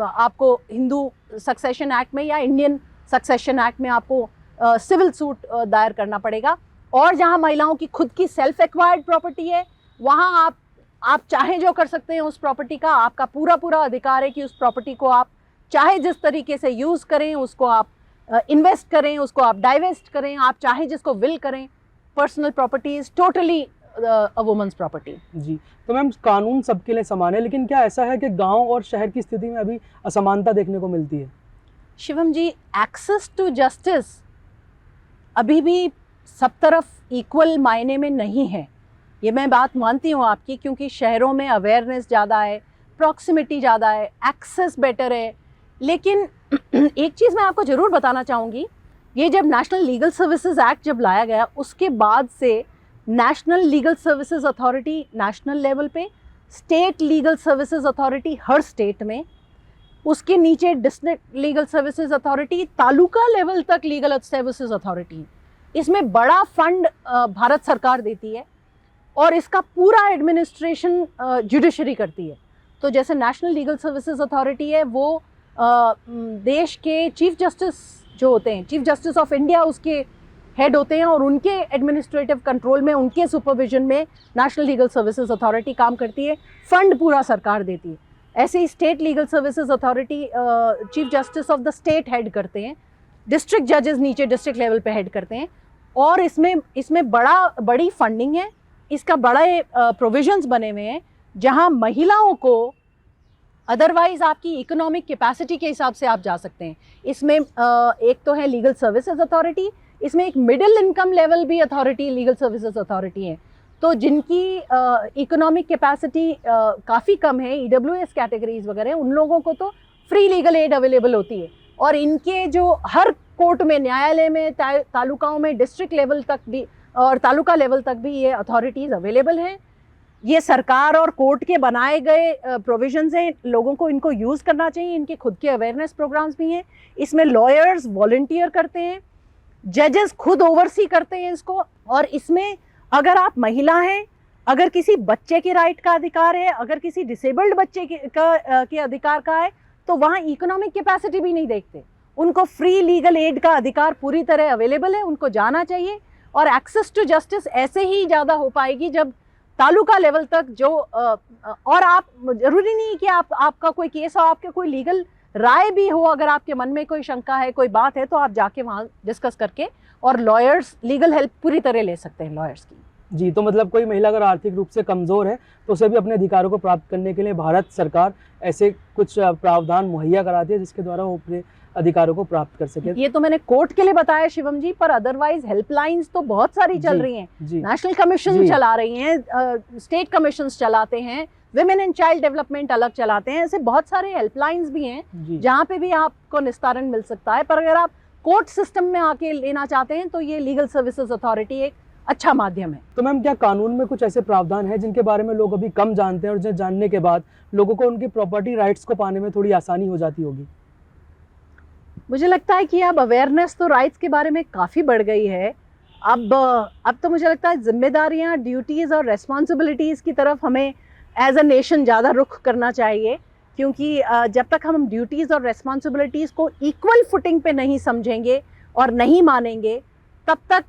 आपको हिंदू सक्सेशन एक्ट में या इंडियन सक्सेशन एक्ट में आपको सिविल सूट दायर करना पड़ेगा। और जहाँ महिलाओं की खुद की सेल्फ एक्वायर्ड प्रॉपर्टी है, वहाँ आप चाहे जो कर सकते हैं उस प्रॉपर्टी का, आपका पूरा अधिकार है कि उस प्रॉपर्टी को आप चाहे जिस तरीके से यूज़ करें, उसको आप इन्वेस्ट करें, उसको आप डाइवेस्ट करें, आप चाहे जिसको विल करें। Personal property is totally a woman's property. जी, तो मैम कानून सबके लिए समान है, लेकिन क्या ऐसा है कि गांव और शहर की स्थिति में अभी असमानता देखने को मिलती है? शिवम जी, एक्सेस टू जस्टिस अभी भी सब तरफ इक्वल मायने में नहीं है। ये मैं बात मानती हूँ आपकी, क्योंकि शहरों में अवेयरनेस ज़्यादा है, प्रॉक्सिमिटी ज़्यादा है, एक्सेस बेटर है। लेकिन एक चीज़ मैं आपको ज़रूर बताना चाहूँगी, ये जब नेशनल लीगल सर्विसेज एक्ट जब लाया गया, उसके बाद से national legal services authority national level पे, स्टेट लीगल सर्विसेज अथॉरिटी हर स्टेट में, उसके नीचे district legal services authority, taluka level तक लीगल सर्विसेज अथॉरिटी। इसमें बड़ा फंड भारत सरकार देती है और इसका पूरा एडमिनिस्ट्रेशन जुडिशरी करती है। तो जैसे नेशनल लीगल सर्विसेज अथॉरिटी है, वो देश के चीफ जस्टिस जो होते हैं, चीफ जस्टिस ऑफ इंडिया उसके हेड होते हैं, और उनके एडमिनिस्ट्रेटिव कंट्रोल में, उनके सुपरविजन में नेशनल लीगल सर्विसेज अथॉरिटी काम करती है। फंड पूरा सरकार देती है। ऐसे ही state legal services authority chief justice of the state head करते हैं, डिस्ट्रिक्ट जजेस नीचे डिस्ट्रिक्ट लेवल पे हेड करते हैं, और इसमें बड़ी फंडिंग है। इसका बड़े प्रोविजंस बने हुए हैं, जहां महिलाओं को अदरवाइज आपकी इकोनॉमिक कैपेसिटी के हिसाब से आप जा सकते हैं। इसमें एक तो है लीगल सर्विसेज अथॉरिटी, इसमें एक मिडिल इनकम लेवल भी अथॉरिटी लीगल सर्विसेज अथॉरिटी है। तो जिनकी इकोनॉमिक कैपेसिटी काफ़ी कम है, EWS कैटेगरीज वगैरह, उन लोगों को तो फ्री लीगल एड अवेलेबल होती है। और इनके जो हर कोर्ट में, न्यायालय में, तालुकाओं में, डिस्ट्रिक्ट लेवल तक भी और तालुका लेवल तक भी ये अथॉरिटीज़ अवेलेबल हैं। ये सरकार और कोर्ट के बनाए गए प्रोविजंस हैं, लोगों को इनको यूज़ करना चाहिए। इनके खुद के अवेयरनेस प्रोग्राम्स भी हैं। इसमें लॉयर्स वॉलंटियर करते हैं, जजेस खुद ओवरसी करते हैं इसको। और इसमें अगर आप महिला हैं, अगर किसी बच्चे के राइट का अधिकार है, अगर किसी डिसेबल्ड बच्चे के अधिकार का है, तो वहाँ इकोनॉमिक कैपेसिटी भी नहीं देखते। उनको फ्री लीगल एड का अधिकार पूरी तरह अवेलेबल है, उनको जाना चाहिए। और एक्सेस टू जस्टिस ऐसे ही ज़्यादा हो पाएगी जब तालुका लेवल तक जो और आप जरूरी नहीं कि आपका कोई केस हो, आपके कोई लीगल राय भी हो, अगर आपके मन में कोई शंका है, कोई बात है, तो आप जाके वहाँ डिस्कस करके और लॉयर्स लीगल हेल्प पूरी तरह ले सकते हैं लॉयर्स की। जी, तो मतलब कोई महिला अगर आर्थिक रूप से कमज़ोर है तो उसे भी अपने अधिकारों को प्राप्त करने के लिए भारत सरकार ऐसे कुछ प्रावधान मुहैया कराती है, जिसके द्वारा वो अपने अधिकारों को प्राप्त कर सके। ये तो मैंने कोर्ट के लिए बताया शिवम जी, पर अदरवाइज हेल्पलाइंस तो बहुत सारी चल रही हैं। नेशनल कमीशन चला रही हैं, स्टेट कमीशन चलाते हैं, विमेन एंड चाइल्ड डेवलपमेंट अलग चलाते हैं। ऐसे बहुत सारे हेल्पलाइंस भी हैं जहाँ पे भी आपको निस्तारण मिल सकता है। पर अगर आप कोर्ट सिस्टम में आके लेना चाहते हैं तो ये लीगल सर्विसेज अथॉरिटी एक अच्छा माध्यम है। तो मैम, क्या कानून में कुछ ऐसे प्रावधान है जिनके बारे में लोग अभी कम जानते हैं और जिन्हें जानने के बाद लोगों को उनकी प्रॉपर्टी राइट्स को पाने में थोड़ी आसानी हो जाती होगी? मुझे लगता है कि अब अवेयरनेस तो राइट्स के बारे में काफ़ी बढ़ गई है। अब तो मुझे लगता है जिम्मेदारियां, ड्यूटीज़ और रेस्पॉन्सिबिलिटीज़ की तरफ हमें एज अ नेशन ज़्यादा रुख करना चाहिए, क्योंकि जब तक हम ड्यूटीज़ और रेस्पॉन्सिबिलिटीज़ को इक्वल फुटिंग पे नहीं समझेंगे और नहीं मानेंगे, तब तक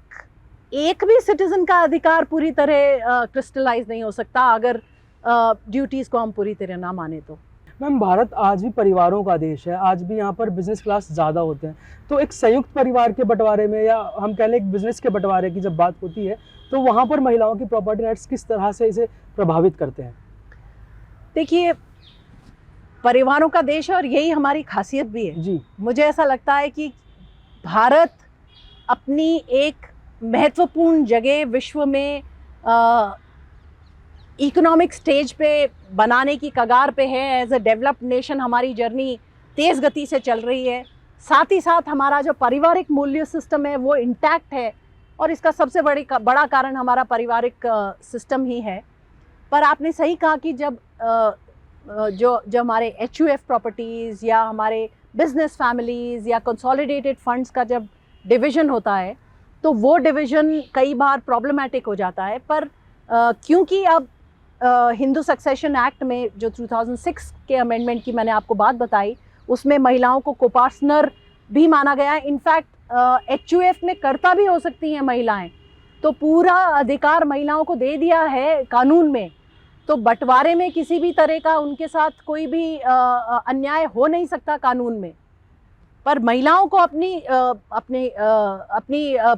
एक भी सिटीज़न का अधिकार पूरी तरह क्रिस्टलाइज नहीं हो सकता, अगर ड्यूटीज़ को हम पूरी तरह ना माने तो। मैम, भारत आज भी परिवारों का देश है, आज भी यहाँ पर बिजनेस क्लास ज़्यादा होते हैं। तो एक संयुक्त परिवार के बंटवारे में, या हम कह लें एक बिजनेस के बंटवारे की जब बात होती है, तो वहाँ पर महिलाओं की प्रॉपर्टी राइट्स किस तरह से इसे प्रभावित करते हैं? देखिए, परिवारों का देश है और यही हमारी खासियत भी है। जी, मुझे ऐसा लगता है कि भारत अपनी एक महत्वपूर्ण जगह विश्व में इकोनॉमिक स्टेज पे बनाने की कगार पे है। एज अ डेवलप्ड नेशन हमारी जर्नी तेज़ गति से चल रही है। साथ ही साथ हमारा जो पारिवारिक मूल्य सिस्टम है वो इंटैक्ट है, और इसका सबसे बड़ा कारण हमारा पारिवारिक सिस्टम ही है। पर आपने सही कहा कि जब जो हमारे HUF प्रॉपर्टीज़ या हमारे बिजनेस फैमिलीज़ या कंसोलिडेटेड फंड्स का जब डिवीज़न होता है, तो वो डिवीज़न कई बार प्रॉब्लमैटिक हो जाता है। पर क्योंकि अब हिंदू सक्सेशन एक्ट में जो 2006 के अमेंडमेंट की मैंने आपको बात बताई, उसमें महिलाओं को कोपार्टनर भी माना गया है। इनफैक्ट HUF में कर्ता भी हो सकती हैं महिलाएं, तो पूरा अधिकार महिलाओं को दे दिया है कानून में। तो बंटवारे में किसी भी तरह का उनके साथ कोई भी अन्याय हो नहीं सकता कानून में। पर महिलाओं को अपनी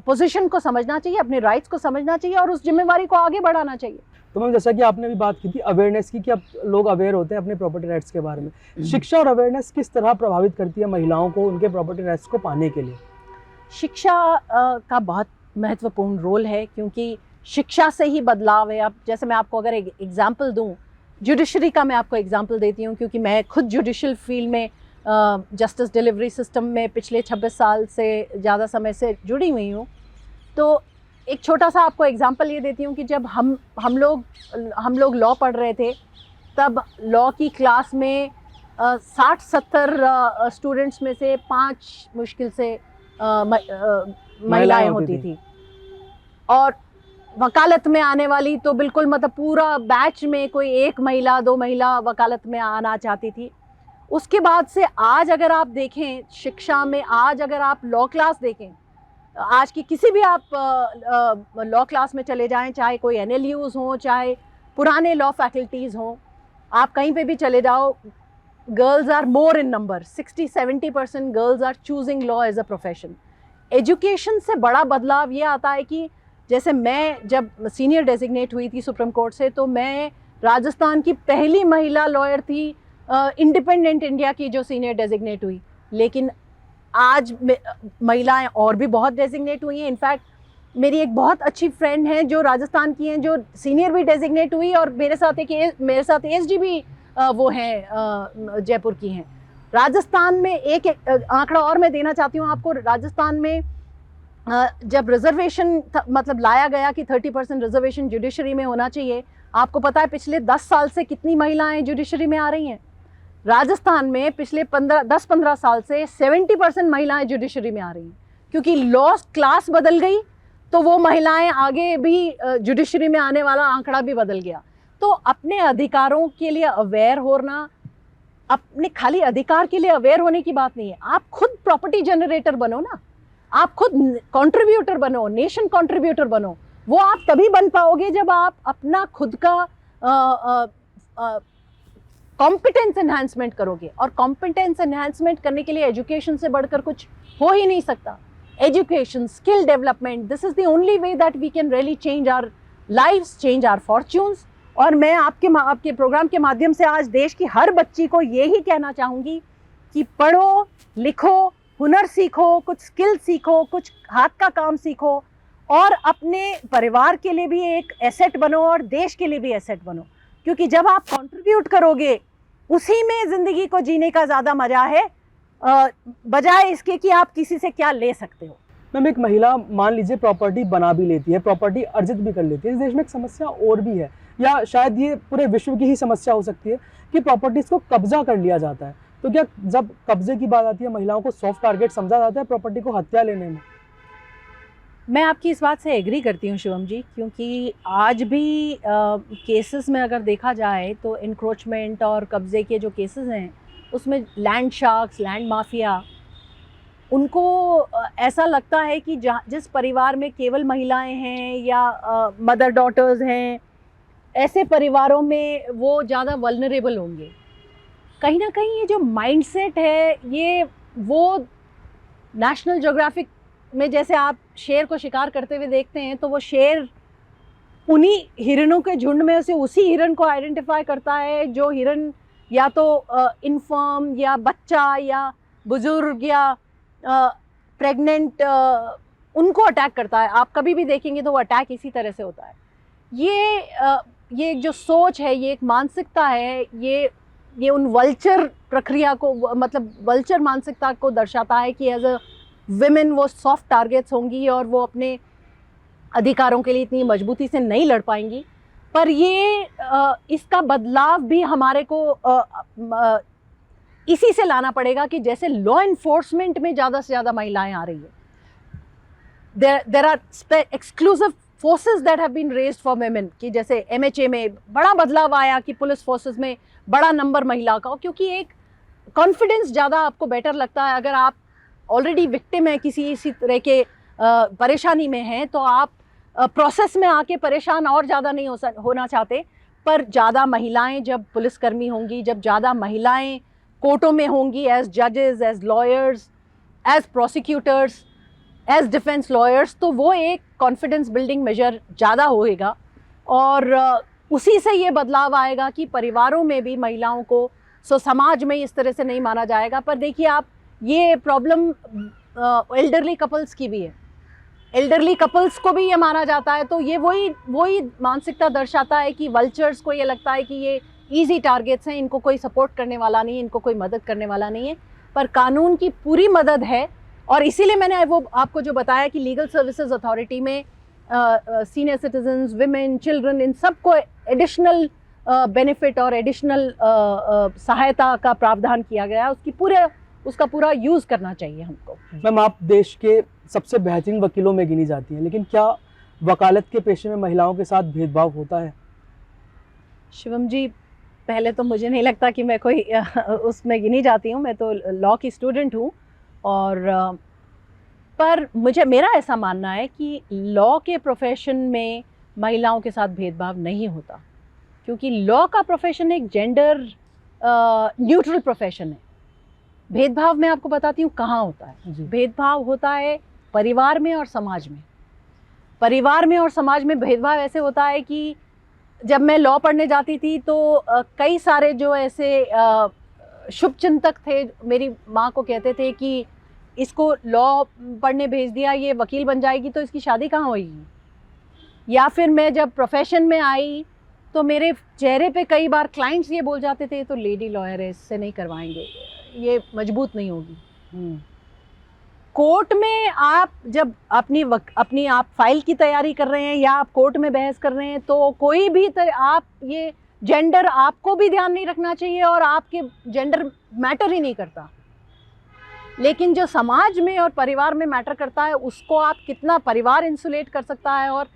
पोजीशन को समझना चाहिए, अपने राइट्स को समझना चाहिए और उस जिम्मेवारी को आगे बढ़ाना चाहिए। तो मैम जैसा कि आपने भी बात की थी अवेयरनेस की, कि अब लोग अवेयर होते हैं अपने प्रॉपर्टी राइट्स के बारे में, शिक्षा और अवेयरनेस किस तरह प्रभावित करती है महिलाओं को उनके प्रॉपर्टी राइट्स को पाने के लिए? शिक्षा का बहुत महत्वपूर्ण रोल है, क्योंकि शिक्षा से ही बदलाव है। अब जैसे मैं आपको अगर एक एग्जांपल दूं, जुडिशरी का मैं आपको एग्जांपल देती हूं, क्योंकि मैं खुद जुडिशल फील्ड में जस्टिस डिलीवरी सिस्टम में पिछले 26 साल से ज़्यादा समय से जुड़ी हुई हूँ। तो एक छोटा सा आपको एग्जांपल ये देती हूँ कि जब हम लोग लॉ पढ़ रहे थे, तब लॉ की क्लास में 60-70 स्टूडेंट्स में से 5 मुश्किल से महिलाएं होती थी। और वकालत में आने वाली तो बिल्कुल मतलब पूरा बैच में कोई 1 महिला 2 महिला वकालत में आना चाहती थी। उसके बाद से आज अगर आप देखें शिक्षा में, आज अगर आप लॉ क्लास देखें, आज की किसी भी आप लॉ क्लास में चले जाएं, चाहे कोई NLUs हों, चाहे पुराने लॉ फैकल्टीज़ हों, आप कहीं पे भी चले जाओ, girls are more in number. 60-70% girls are choosing law as a profession. Education से बड़ा बदलाव ये आता है कि जैसे मैं जब सीनियर डेजिग्नेट हुई थी सुप्रीम कोर्ट से, तो मैं राजस्थान की पहली महिला लॉयर थी इंडिपेंडेंट इंडिया की जो सीनियर डेजिग्नेट हुई। लेकिन आज महिलाएं और भी बहुत डेजिग्नेट हुई हैं। इनफैक्ट मेरी एक बहुत अच्छी फ्रेंड है जो राजस्थान की हैं, जो सीनियर भी डेजिग्नेट हुई और मेरे साथ ASG भी वो हैं, जयपुर की हैं। राजस्थान में एक आंकड़ा और मैं देना चाहती हूँ आपको। राजस्थान में जब रिजर्वेशन मतलब लाया गया कि 30% रिजर्वेशन जुडिशरी में होना चाहिए, आपको पता है पिछले 10 साल से कितनी महिलाएं जुडिशरी में आ रही हैं? राजस्थान में पिछले 10-15 साल से 70% महिलाएं जुडिशरी में आ रही हैं, क्योंकि लॉ क्लास बदल गई तो वो महिलाएं आगे भी जुडिशरी में आने वाला आंकड़ा भी बदल गया। तो अपने अधिकारों के लिए अवेयर होना, अपने खाली अधिकार के लिए अवेयर होने की बात नहीं है, आप खुद प्रॉपर्टी जनरेटर बनो ना, आप खुद कंट्रीब्यूटर बनो, नेशन कंट्रीब्यूटर बनो। वो आप तभी बन पाओगे जब आप अपना खुद का कॉम्पिटेंस एनहांसमेंट करोगे। और कॉम्पिटेंस एनहांसमेंट करने के लिए एजुकेशन से बढ़कर कुछ हो ही नहीं सकता। Education, skill development, this is the only way that we can really change our lives, change our fortunes. और मैं आपके प्रोग्राम के माध्यम से आज देश की हर बच्ची को यही कहना चाहूँगी कि पढ़ो, लिखो, हुनर सीखो, कुछ स्किल सीखो, कुछ हाथ का काम सीखो और अपने परिवार के लिए भी एक एसेट बनो और देश के लिए भी एसेट बनो। क्योंकि जब आप कंट्रीब्यूट करोगे, उसी में ज़िंदगी को जीने का ज़्यादा मज़ा है, बजाय इसके कि आप किसी से क्या ले सकते हो। मैम एक महिला मान लीजिए प्रॉपर्टी बना भी लेती है, प्रॉपर्टी अर्जित भी कर लेती है, इस देश में एक समस्या और भी है, या शायद ये पूरे विश्व की ही समस्या हो सकती है कि प्रॉपर्टीज़ को कब्जा कर लिया जाता है। तो क्या जब कब्जे की बात आती है महिलाओं को सॉफ्ट टारगेट समझा जाता है प्रॉपर्टी को हत्या लेने में? मैं आपकी इस बात से एग्री करती हूँ शिवम जी, क्योंकि आज भी केसेस में अगर देखा जाए तो इंक्रोचमेंट और कब्ज़े के जो केसेस हैं उसमें लैंड शार्क्स, लैंड माफिया, उनको ऐसा लगता है कि जिस परिवार में केवल महिलाएं हैं या मदर डॉटर्स हैं, ऐसे परिवारों में वो ज़्यादा वल्नरेबल होंगे। कहीं ना कहीं ये जो माइंडसेट है, ये वो नेशनल ज्योग्राफिक में जैसे आप शेर को शिकार करते हुए देखते हैं, तो वो शेर उन्हीं हिरणों के झुंड में से उसी हिरण को आइडेंटिफाई करता है जो हिरण या तो इन्फर्म या बच्चा या बुजुर्ग या प्रेग्नेंट, उनको अटैक करता है। आप कभी भी देखेंगे तो वो अटैक इसी तरह से होता है। ये एक जो सोच है, ये एक मानसिकता है, ये उन वल्चर प्रक्रिया को, मतलब वल्चर मानसिकता को दर्शाता है कि एज अ विमेन वो सॉफ्ट टारगेट्स होंगी और वो अपने अधिकारों के लिए इतनी मजबूती से नहीं लड़ पाएंगी। पर ये इसका बदलाव भी हमारे को इसी से लाना पड़ेगा कि जैसे लॉ इन्फोर्समेंट में ज़्यादा से ज़्यादा महिलाएं आ रही है, there are exclusive forces that have been raised for women, कि जैसे MHA में बड़ा बदलाव आया कि पुलिस फोर्सेस में बड़ा नंबर महिला का, क्योंकि एक कॉन्फिडेंस ज़्यादा आपको बेटर लगता है। अगर आप ऑलरेडी विक्टिम है किसी इसी तरह के परेशानी में हैं, तो आप प्रोसेस में आके परेशान और ज़्यादा नहीं होना चाहते। पर ज़्यादा महिलाएं जब पुलिसकर्मी होंगी, जब ज़्यादा महिलाएं कोर्टों में होंगी एज जजेस, as lawyers, as prosecutors, as defence lawyers, तो वो एक कॉन्फिडेंस बिल्डिंग मेजर ज़्यादा होएगा और उसी से ये बदलाव आएगा कि परिवारों में भी महिलाओं को समाज में इस तरह से नहीं माना जाएगा। पर देखिए आप, ये प्रॉब्लम एल्डरली कपल्स की भी है, एल्डरली कपल्स को भी ये माना जाता है, तो ये वही मानसिकता दर्शाता है कि वल्चर्स को ये लगता है कि ये ईजी टारगेट्स हैं, इनको कोई सपोर्ट करने वाला नहीं है, इनको कोई मदद करने वाला नहीं है। पर कानून की पूरी मदद है और इसीलिए मैंने वो आपको जो बताया कि लीगल सर्विसेज अथॉरिटी में सीनियर सिटीजन्स, विमेन, चिल्ड्रन, इन सबको एडिशनल बेनिफिट और एडिशनल सहायता का प्रावधान किया गया है। उसका पूरा यूज़ करना चाहिए हमको। मैम, आप देश के सबसे बेहतरीन वकीलों में गिनी जाती हैं, लेकिन क्या वकालत के पेशे में महिलाओं के साथ भेदभाव होता है? शिवम जी, पहले तो मुझे नहीं लगता कि मैं कोई उसमें गिनी जाती हूँ, मैं तो लॉ की स्टूडेंट हूँ और पर मेरा ऐसा मानना है कि लॉ के प्रोफेशन में महिलाओं के साथ भेदभाव नहीं होता, क्योंकि लॉ का प्रोफेशन एक जेंडर न्यूट्रल प्रोफेशन है। भेदभाव मैं आपको बताती हूँ कहाँ होता है। भेदभाव होता है परिवार में और समाज में। परिवार में और समाज में भेदभाव ऐसे होता है कि जब मैं लॉ पढ़ने जाती थी तो कई सारे जो ऐसे शुभचिंतक थे, मेरी माँ को कहते थे कि इसको लॉ पढ़ने भेज दिया, ये वकील बन जाएगी तो इसकी शादी कहाँ होगी। या फिर मैं जब प्रोफेशन में आई तो मेरे चेहरे पे कई बार क्लाइंट्स ये बोल जाते थे, तो लेडी लॉयर है, इससे नहीं करवाएंगे, ये मजबूत नहीं होगी। कोर्ट में आप जब अपनी आप फाइल की तैयारी कर रहे हैं या आप कोर्ट में बहस कर रहे हैं, तो कोई भी आप ये जेंडर आपको भी ध्यान नहीं रखना चाहिए और आपके जेंडर मैटर ही नहीं करता। लेकिन जो समाज में और परिवार में मैटर करता है, उसको आप कितना परिवार इंसुलेट कर सकता है और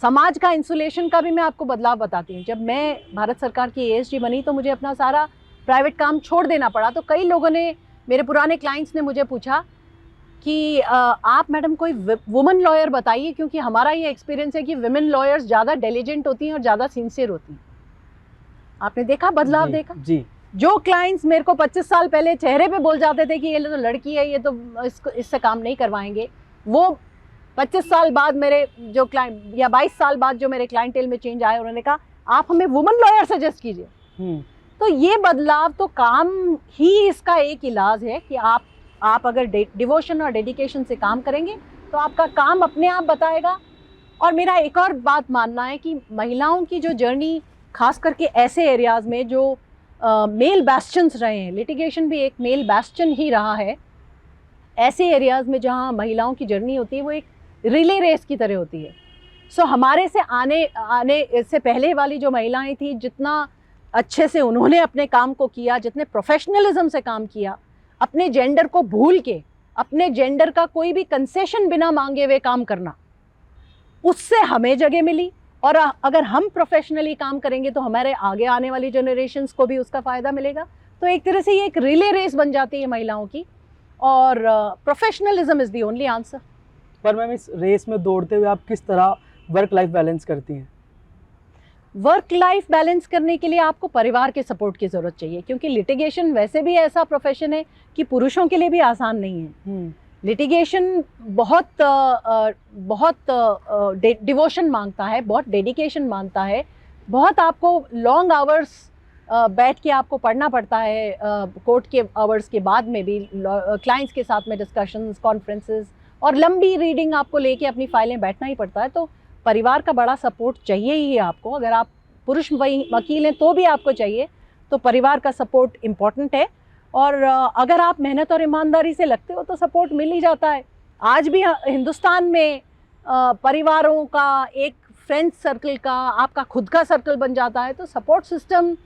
समाज का इंसुलेशन का भी मैं आपको बदलाव बताती हूँ। जब मैं भारत सरकार की एएसजी बनी तो मुझे अपना सारा प्राइवेट काम छोड़ देना पड़ा। तो कई लोगों ने, मेरे पुराने क्लाइंट्स ने मुझे पूछा कि आप मैडम कोई वुमेन लॉयर बताइए, क्योंकि हमारा ये एक्सपीरियंस है कि वुमेन लॉयर्स ज़्यादा डिलिजेंट होती हैं और ज़्यादा सिंसियर होती हैं। आपने देखा बदलाव? देखा जी। जो क्लाइंट्स मेरे को 25 साल पहले चेहरे पे बोल जाते थे कि ये तो लड़की है, ये तो इससे काम नहीं करवाएंगे, वो 25 साल बाद मेरे जो क्लाइंट या 22 साल बाद जो मेरे क्लाइंटेल में चेंज आए, उन्होंने कहा आप हमें वुमेन लॉयर सजेस्ट कीजिए। तो ये बदलाव तो काम ही इसका एक इलाज है कि आप अगर डिवोशन और डेडिकेशन से काम करेंगे तो आपका काम अपने आप बताएगा। और मेरा एक और बात मानना है कि महिलाओं की जो जर्नी, खास करके ऐसे एरियाज़ में जो मेल बैस्टन्स रहे हैं, लिटिगेशन भी एक मेल बैस्टन ही रहा है, ऐसे एरियाज़ में जहाँ महिलाओं की जर्नी होती है वो एक रिले रेस की तरह होती है। सो हमारे से आने से पहले वाली जो महिलाएं थी, जितना अच्छे से उन्होंने अपने काम को किया, जितने प्रोफेशनलिज्म से काम किया, अपने जेंडर को भूल के, अपने जेंडर का कोई भी कंसेशन बिना मांगे हुए काम करना, उससे हमें जगह मिली। और अगर हम प्रोफेशनली काम करेंगे तो हमारे आगे आने वाली जनरेशन्स को भी उसका फ़ायदा मिलेगा। तो एक तरह से ये एक रिले रेस बन जाती है महिलाओं की, और professionalism is the only answer. पर मैम, इस रेस में दौड़ते हुए आप किस तरह वर्क लाइफ बैलेंस करती हैं? वर्क लाइफ बैलेंस करने के लिए आपको परिवार के सपोर्ट की ज़रूरत चाहिए, क्योंकि लिटिगेशन वैसे भी ऐसा प्रोफेशन है कि पुरुषों के लिए भी आसान नहीं है। लिटिगेशन बहुत डिवोशन मांगता है, बहुत डेडिकेशन मांगता है, बहुत आपको लॉन्ग आवर्स बैठ के आपको पढ़ना पड़ता है, कोर्ट के आवर्स के बाद में भी क्लाइंट्स के साथ में डिस्कशंस, कॉन्फ्रेंसेस, और लंबी रीडिंग आपको लेके अपनी फाइलें बैठना ही पड़ता है। तो परिवार का बड़ा सपोर्ट चाहिए ही है आपको। अगर आप पुरुष वकील हैं तो भी आपको चाहिए, तो परिवार का सपोर्ट इम्पॉर्टेंट है। और अगर आप मेहनत और ईमानदारी से लगते हो तो सपोर्ट मिल ही जाता है। आज भी हिंदुस्तान में परिवारों का एक फ्रेंड सर्कल का, आपका खुद का सर्कल बन जाता है। तो सपोर्ट सिस्टम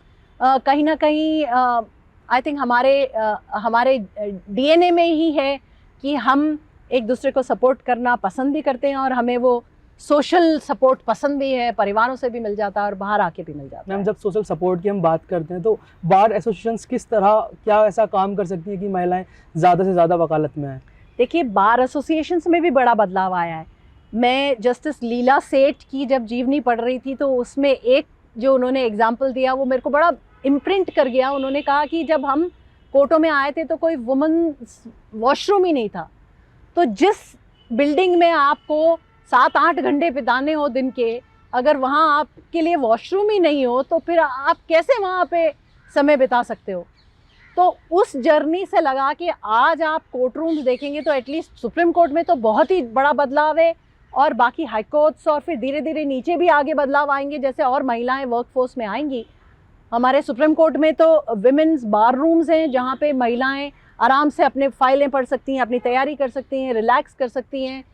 कहीं ना कहीं आई थिंक हमारे डीएनए में ही है कि हम एक दूसरे को सपोर्ट करना पसंद भी करते हैं, और हमें वो सोशल सपोर्ट पसंद भी है, परिवारों से भी मिल जाता है और बाहर आके भी मिल जाता है। मैम, जब सोशल सपोर्ट की हम बात करते हैं तो बार एसोसिएशंस किस तरह, क्या ऐसा काम कर सकती हैं कि महिलाएं ज़्यादा से ज़्यादा वकालत में आएँ? देखिए, बार एसोसिएशंस में भी बड़ा बदलाव आया है। मैं जस्टिस लीला सेठ की जब जीवनी पढ़ रही थी तो उसमें एक जो उन्होंने एग्जाम्पल दिया वो मेरे को बड़ा इम्प्रिंट कर गया। उन्होंने कहा कि जब हम कोर्टों में आए थे तो कोई वुमेन वॉशरूम ही नहीं था। तो जिस बिल्डिंग में आपको 7-8 घंटे बिताने हो दिन के, अगर वहाँ आपके लिए वॉशरूम ही नहीं हो तो फिर आप कैसे वहाँ पे समय बिता सकते हो। तो उस जर्नी से लगा कि आज आप कोर्ट रूम्स देखेंगे तो एटलीस्ट सुप्रीम कोर्ट में तो बहुत ही बड़ा बदलाव है, और बाकी हाई कोर्ट्स और फिर धीरे धीरे नीचे भी आगे बदलाव आएंगे जैसे और महिलाएं वर्कफोर्स में आएंगी। हमारे सुप्रीम कोर्ट में तो विमेंस बार रूम्स हैं जहाँ पे महिलाएं आराम से अपने फाइलें पढ़ सकती हैं, अपनी तैयारी कर सकती हैं, रिलैक्स कर सकती हैं,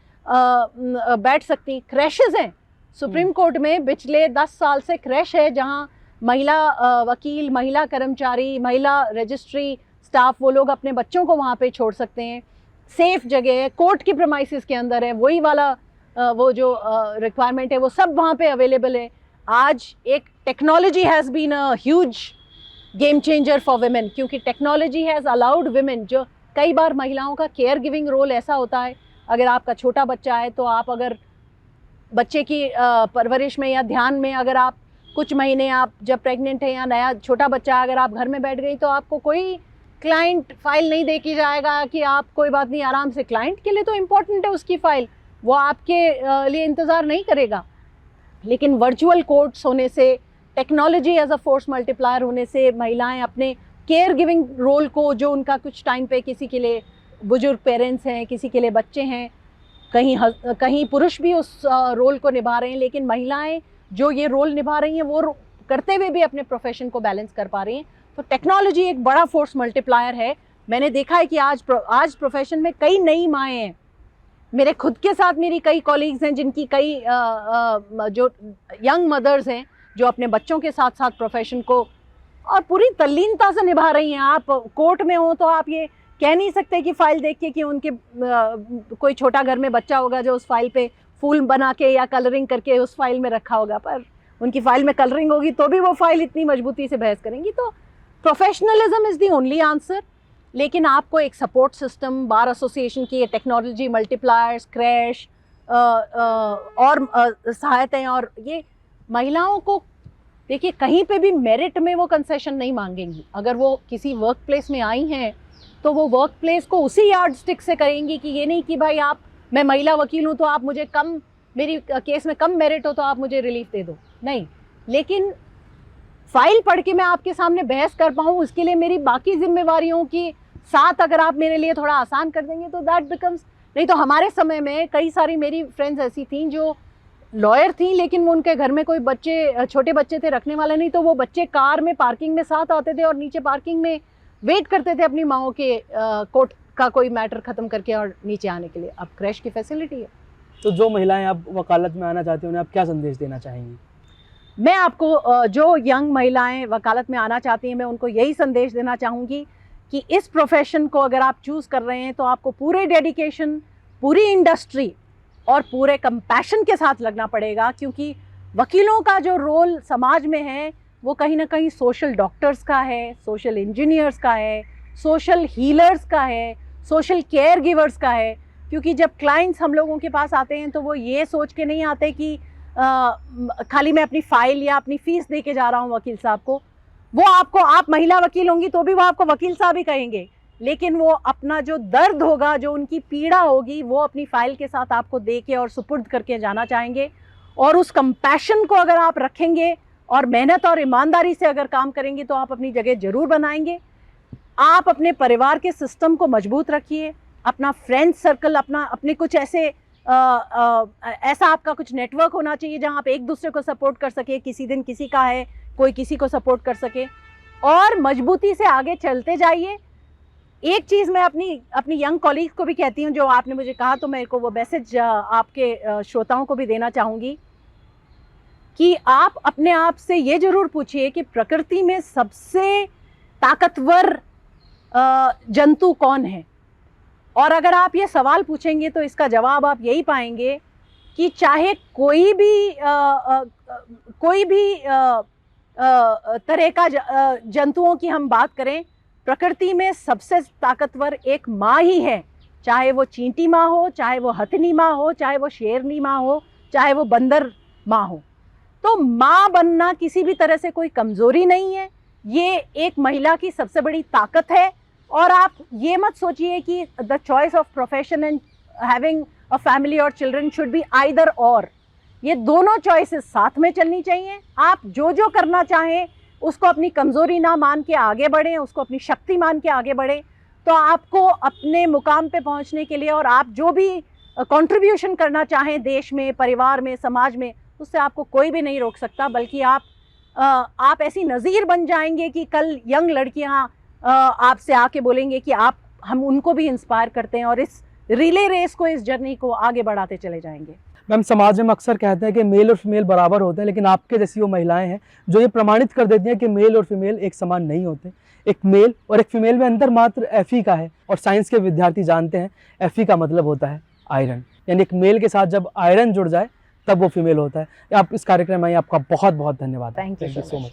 बैठ सकती हैं। क्रैशेस हैं सुप्रीम कोर्ट में, पिछले 10 साल से क्रैश है जहाँ महिला वकील, महिला कर्मचारी, महिला रजिस्ट्री स्टाफ, वो लोग अपने बच्चों को वहाँ पे छोड़ सकते हैं। सेफ जगह है, कोर्ट की प्रेमाइसिस के अंदर है, वही वाला वो जो रिक्वायरमेंट है वो सब वहाँ पे अवेलेबल है। आज एक technology has been a huge game changer for women, क्योंकि टेक्नोलॉजी हैज़ अलाउड विमेन, जो कई बार महिलाओं का केयर गिविंग रोल ऐसा होता है, अगर आपका छोटा बच्चा है तो आप अगर बच्चे की परवरिश में या ध्यान में, अगर आप कुछ महीने आप जब प्रेग्नेंट हैं या नया छोटा बच्चा अगर आप घर में बैठ गई तो आपको कोई क्लाइंट फाइल नहीं दे के जाएगा कि आप कोई बात नहीं आराम से, क्लाइंट के लिए तो इम्पोर्टेंट है उसकी फ़ाइल, वो आपके लिए इंतज़ार नहीं करेगा। लेकिन वर्चुअल कोर्ट्स होने से, technology as a force multiplier होने से महिलाएं अपने केयर गिविंग रोल को, जो उनका कुछ टाइम पे किसी के लिए बुजुर्ग पेरेंट्स हैं, किसी के लिए बच्चे हैं, कहीं पुरुष भी उस रोल को निभा रहे हैं, लेकिन महिलाएं जो ये रोल निभा रही हैं वो करते हुए भी अपने प्रोफेशन को बैलेंस कर पा रही हैं। तो टेक्नोलॉजी एक बड़ा फोर्स मल्टीप्लायर है। मैंने देखा है कि आज प्रोफेशन में कई नई माएँ हैं, मेरे खुद के साथ मेरी कई कॉलीग्स हैं जिनकी कई जो यंग मदर्स हैं जो अपने बच्चों के साथ साथ प्रोफेशन को और पूरी तल्लीनता से निभा रही हैं। आप कोर्ट में हो तो आप ये कह नहीं सकते कि फ़ाइल देख के कि उनके कोई छोटा घर में बच्चा होगा जो उस फाइल पे फूल बना के या कलरिंग करके उस फाइल में रखा होगा, पर उनकी फ़ाइल में कलरिंग होगी तो भी वो फाइल इतनी मजबूती से बहस करेंगी। तो professionalism is the only answer, लेकिन आपको एक सपोर्ट सिस्टम, बार एसोसिएशन की टेक्नोलॉजी, मल्टीप्लायर्स, क्रैश और सहायताएँ, और ये महिलाओं को देखिए कहीं पे भी मेरिट में वो कंसेशन नहीं मांगेंगी। अगर वो किसी वर्क प्लेस में आई हैं तो वो वर्क प्लेस को उसी यार्ड स्टिक से करेंगी कि ये नहीं कि भाई आप, मैं महिला वकील हूँ तो आप मुझे कम, मेरी केस में कम मेरिट हो तो आप मुझे रिलीफ दे दो, नहीं। लेकिन फाइल पढ़ के मैं आपके सामने बहस कर पाऊँ, उसके लिए मेरी बाकी जिम्मेवारियों की साथ अगर आप मेरे लिए थोड़ा आसान कर देंगे तो दैट बिकम्स। नहीं तो हमारे समय में कई सारी मेरी फ्रेंड्स ऐसी थीं जो लॉयर थी, लेकिन वो उनके घर में कोई बच्चे, छोटे बच्चे थे, रखने वाले नहीं, तो वो बच्चे कार में पार्किंग में साथ आते थे और नीचे पार्किंग में वेट करते थे अपनी माँओं के कोर्ट का कोई मैटर ख़त्म करके और नीचे आने के लिए। अब क्रैश की फैसिलिटी है। तो जो महिलाएं अब वकालत में आना चाहती हैं उन्हें आप क्या संदेश देना चाहेंगी? मैं आपको जो यंग महिलाएं वकालत में आना चाहती हैं, मैं उनको यही संदेश देना चाहूँगी कि इस प्रोफेशन को अगर आप चूज़ कर रहे हैं तो आपको पूरे डेडिकेशन, पूरी इंडस्ट्री और पूरे कंपैशन के साथ लगना पड़ेगा, क्योंकि वकीलों का जो रोल समाज में है वो कहीं ना कहीं सोशल डॉक्टर्स का है, सोशल इंजीनियर्स का है, सोशल हीलर्स का है, सोशल केयर गिवर्स का है। क्योंकि जब क्लाइंट्स हम लोगों के पास आते हैं तो वो ये सोच के नहीं आते कि खाली मैं अपनी फ़ाइल या अपनी फ़ीस दे के जा रहा हूँ वकील साहब को। वो आपको, आप महिला वकील होंगी तो भी वो आपको वकील साहब ही कहेंगे, लेकिन वो अपना जो दर्द होगा, जो उनकी पीड़ा होगी, वो अपनी फ़ाइल के साथ आपको दे के और सुपुर्द करके जाना चाहेंगे। और उस कंपैशन को अगर आप रखेंगे और मेहनत और ईमानदारी से अगर काम करेंगे तो आप अपनी जगह ज़रूर बनाएंगे। आप अपने परिवार के सिस्टम को मजबूत रखिए, अपना फ्रेंड सर्कल, अपने कुछ ऐसे ऐसा आपका कुछ नेटवर्क होना चाहिए जहां आप एक दूसरे को सपोर्ट कर सके। किसी दिन किसी का है, कोई किसी को सपोर्ट कर सके, और मजबूती से आगे चलते जाइए। एक चीज़ मैं अपनी यंग कॉलीग्स को भी कहती हूँ, जो आपने मुझे कहा तो मेरे को वो मैसेज आपके श्रोताओं को भी देना चाहूँगी कि आप अपने आप से ये ज़रूर पूछिए कि प्रकृति में सबसे ताकतवर जंतु कौन है। और अगर आप ये सवाल पूछेंगे तो इसका जवाब आप यही पाएंगे कि चाहे कोई भी तरह का जंतुओं की हम बात करें, प्रकृति में सबसे ताकतवर एक माँ ही है। चाहे वो चींटी माँ हो, चाहे वो हथनी माँ हो, चाहे वो शेरनी माँ हो, चाहे वो बंदर माँ हो। तो माँ बनना किसी भी तरह से कोई कमज़ोरी नहीं है, ये एक महिला की सबसे बड़ी ताकत है। और आप ये मत सोचिए कि the choice of profession and having a family और चिल्ड्रन शुड बी आइदर और। ये दोनों चॉइसेस साथ में चलनी चाहिए। आप जो जो करना चाहें उसको अपनी कमज़ोरी ना मान के आगे बढ़ें, उसको अपनी शक्ति मान के आगे बढ़ें, तो आपको अपने मुकाम पे पहुंचने के लिए और आप जो भी कंट्रीब्यूशन करना चाहें देश में, परिवार में, समाज में, उससे आपको कोई भी नहीं रोक सकता। बल्कि आप ऐसी नज़ीर बन जाएंगे कि कल यंग लड़कियां आपसे आके बोलेंगे कि हम उनको भी इंस्पायर करते हैं और इस रिले रेस को, इस जर्नी को आगे बढ़ाते चले जाएंगे। मैम, समाज में अक्सर कहते हैं कि मेल और फीमेल बराबर होते हैं, लेकिन आपके जैसी वो महिलाएं हैं जो ये प्रमाणित कर देती हैं कि मेल और फीमेल एक समान नहीं होते। एक मेल और एक फीमेल में अंतर मात्र Fe का है, और साइंस के विद्यार्थी जानते हैं Fe का मतलब होता है आयरन, यानी एक मेल के साथ जब आयरन जुड़ जाए तब वो फीमेल होता है। आप इस कार्यक्रम में आपका बहुत बहुत धन्यवाद। Thank you so much.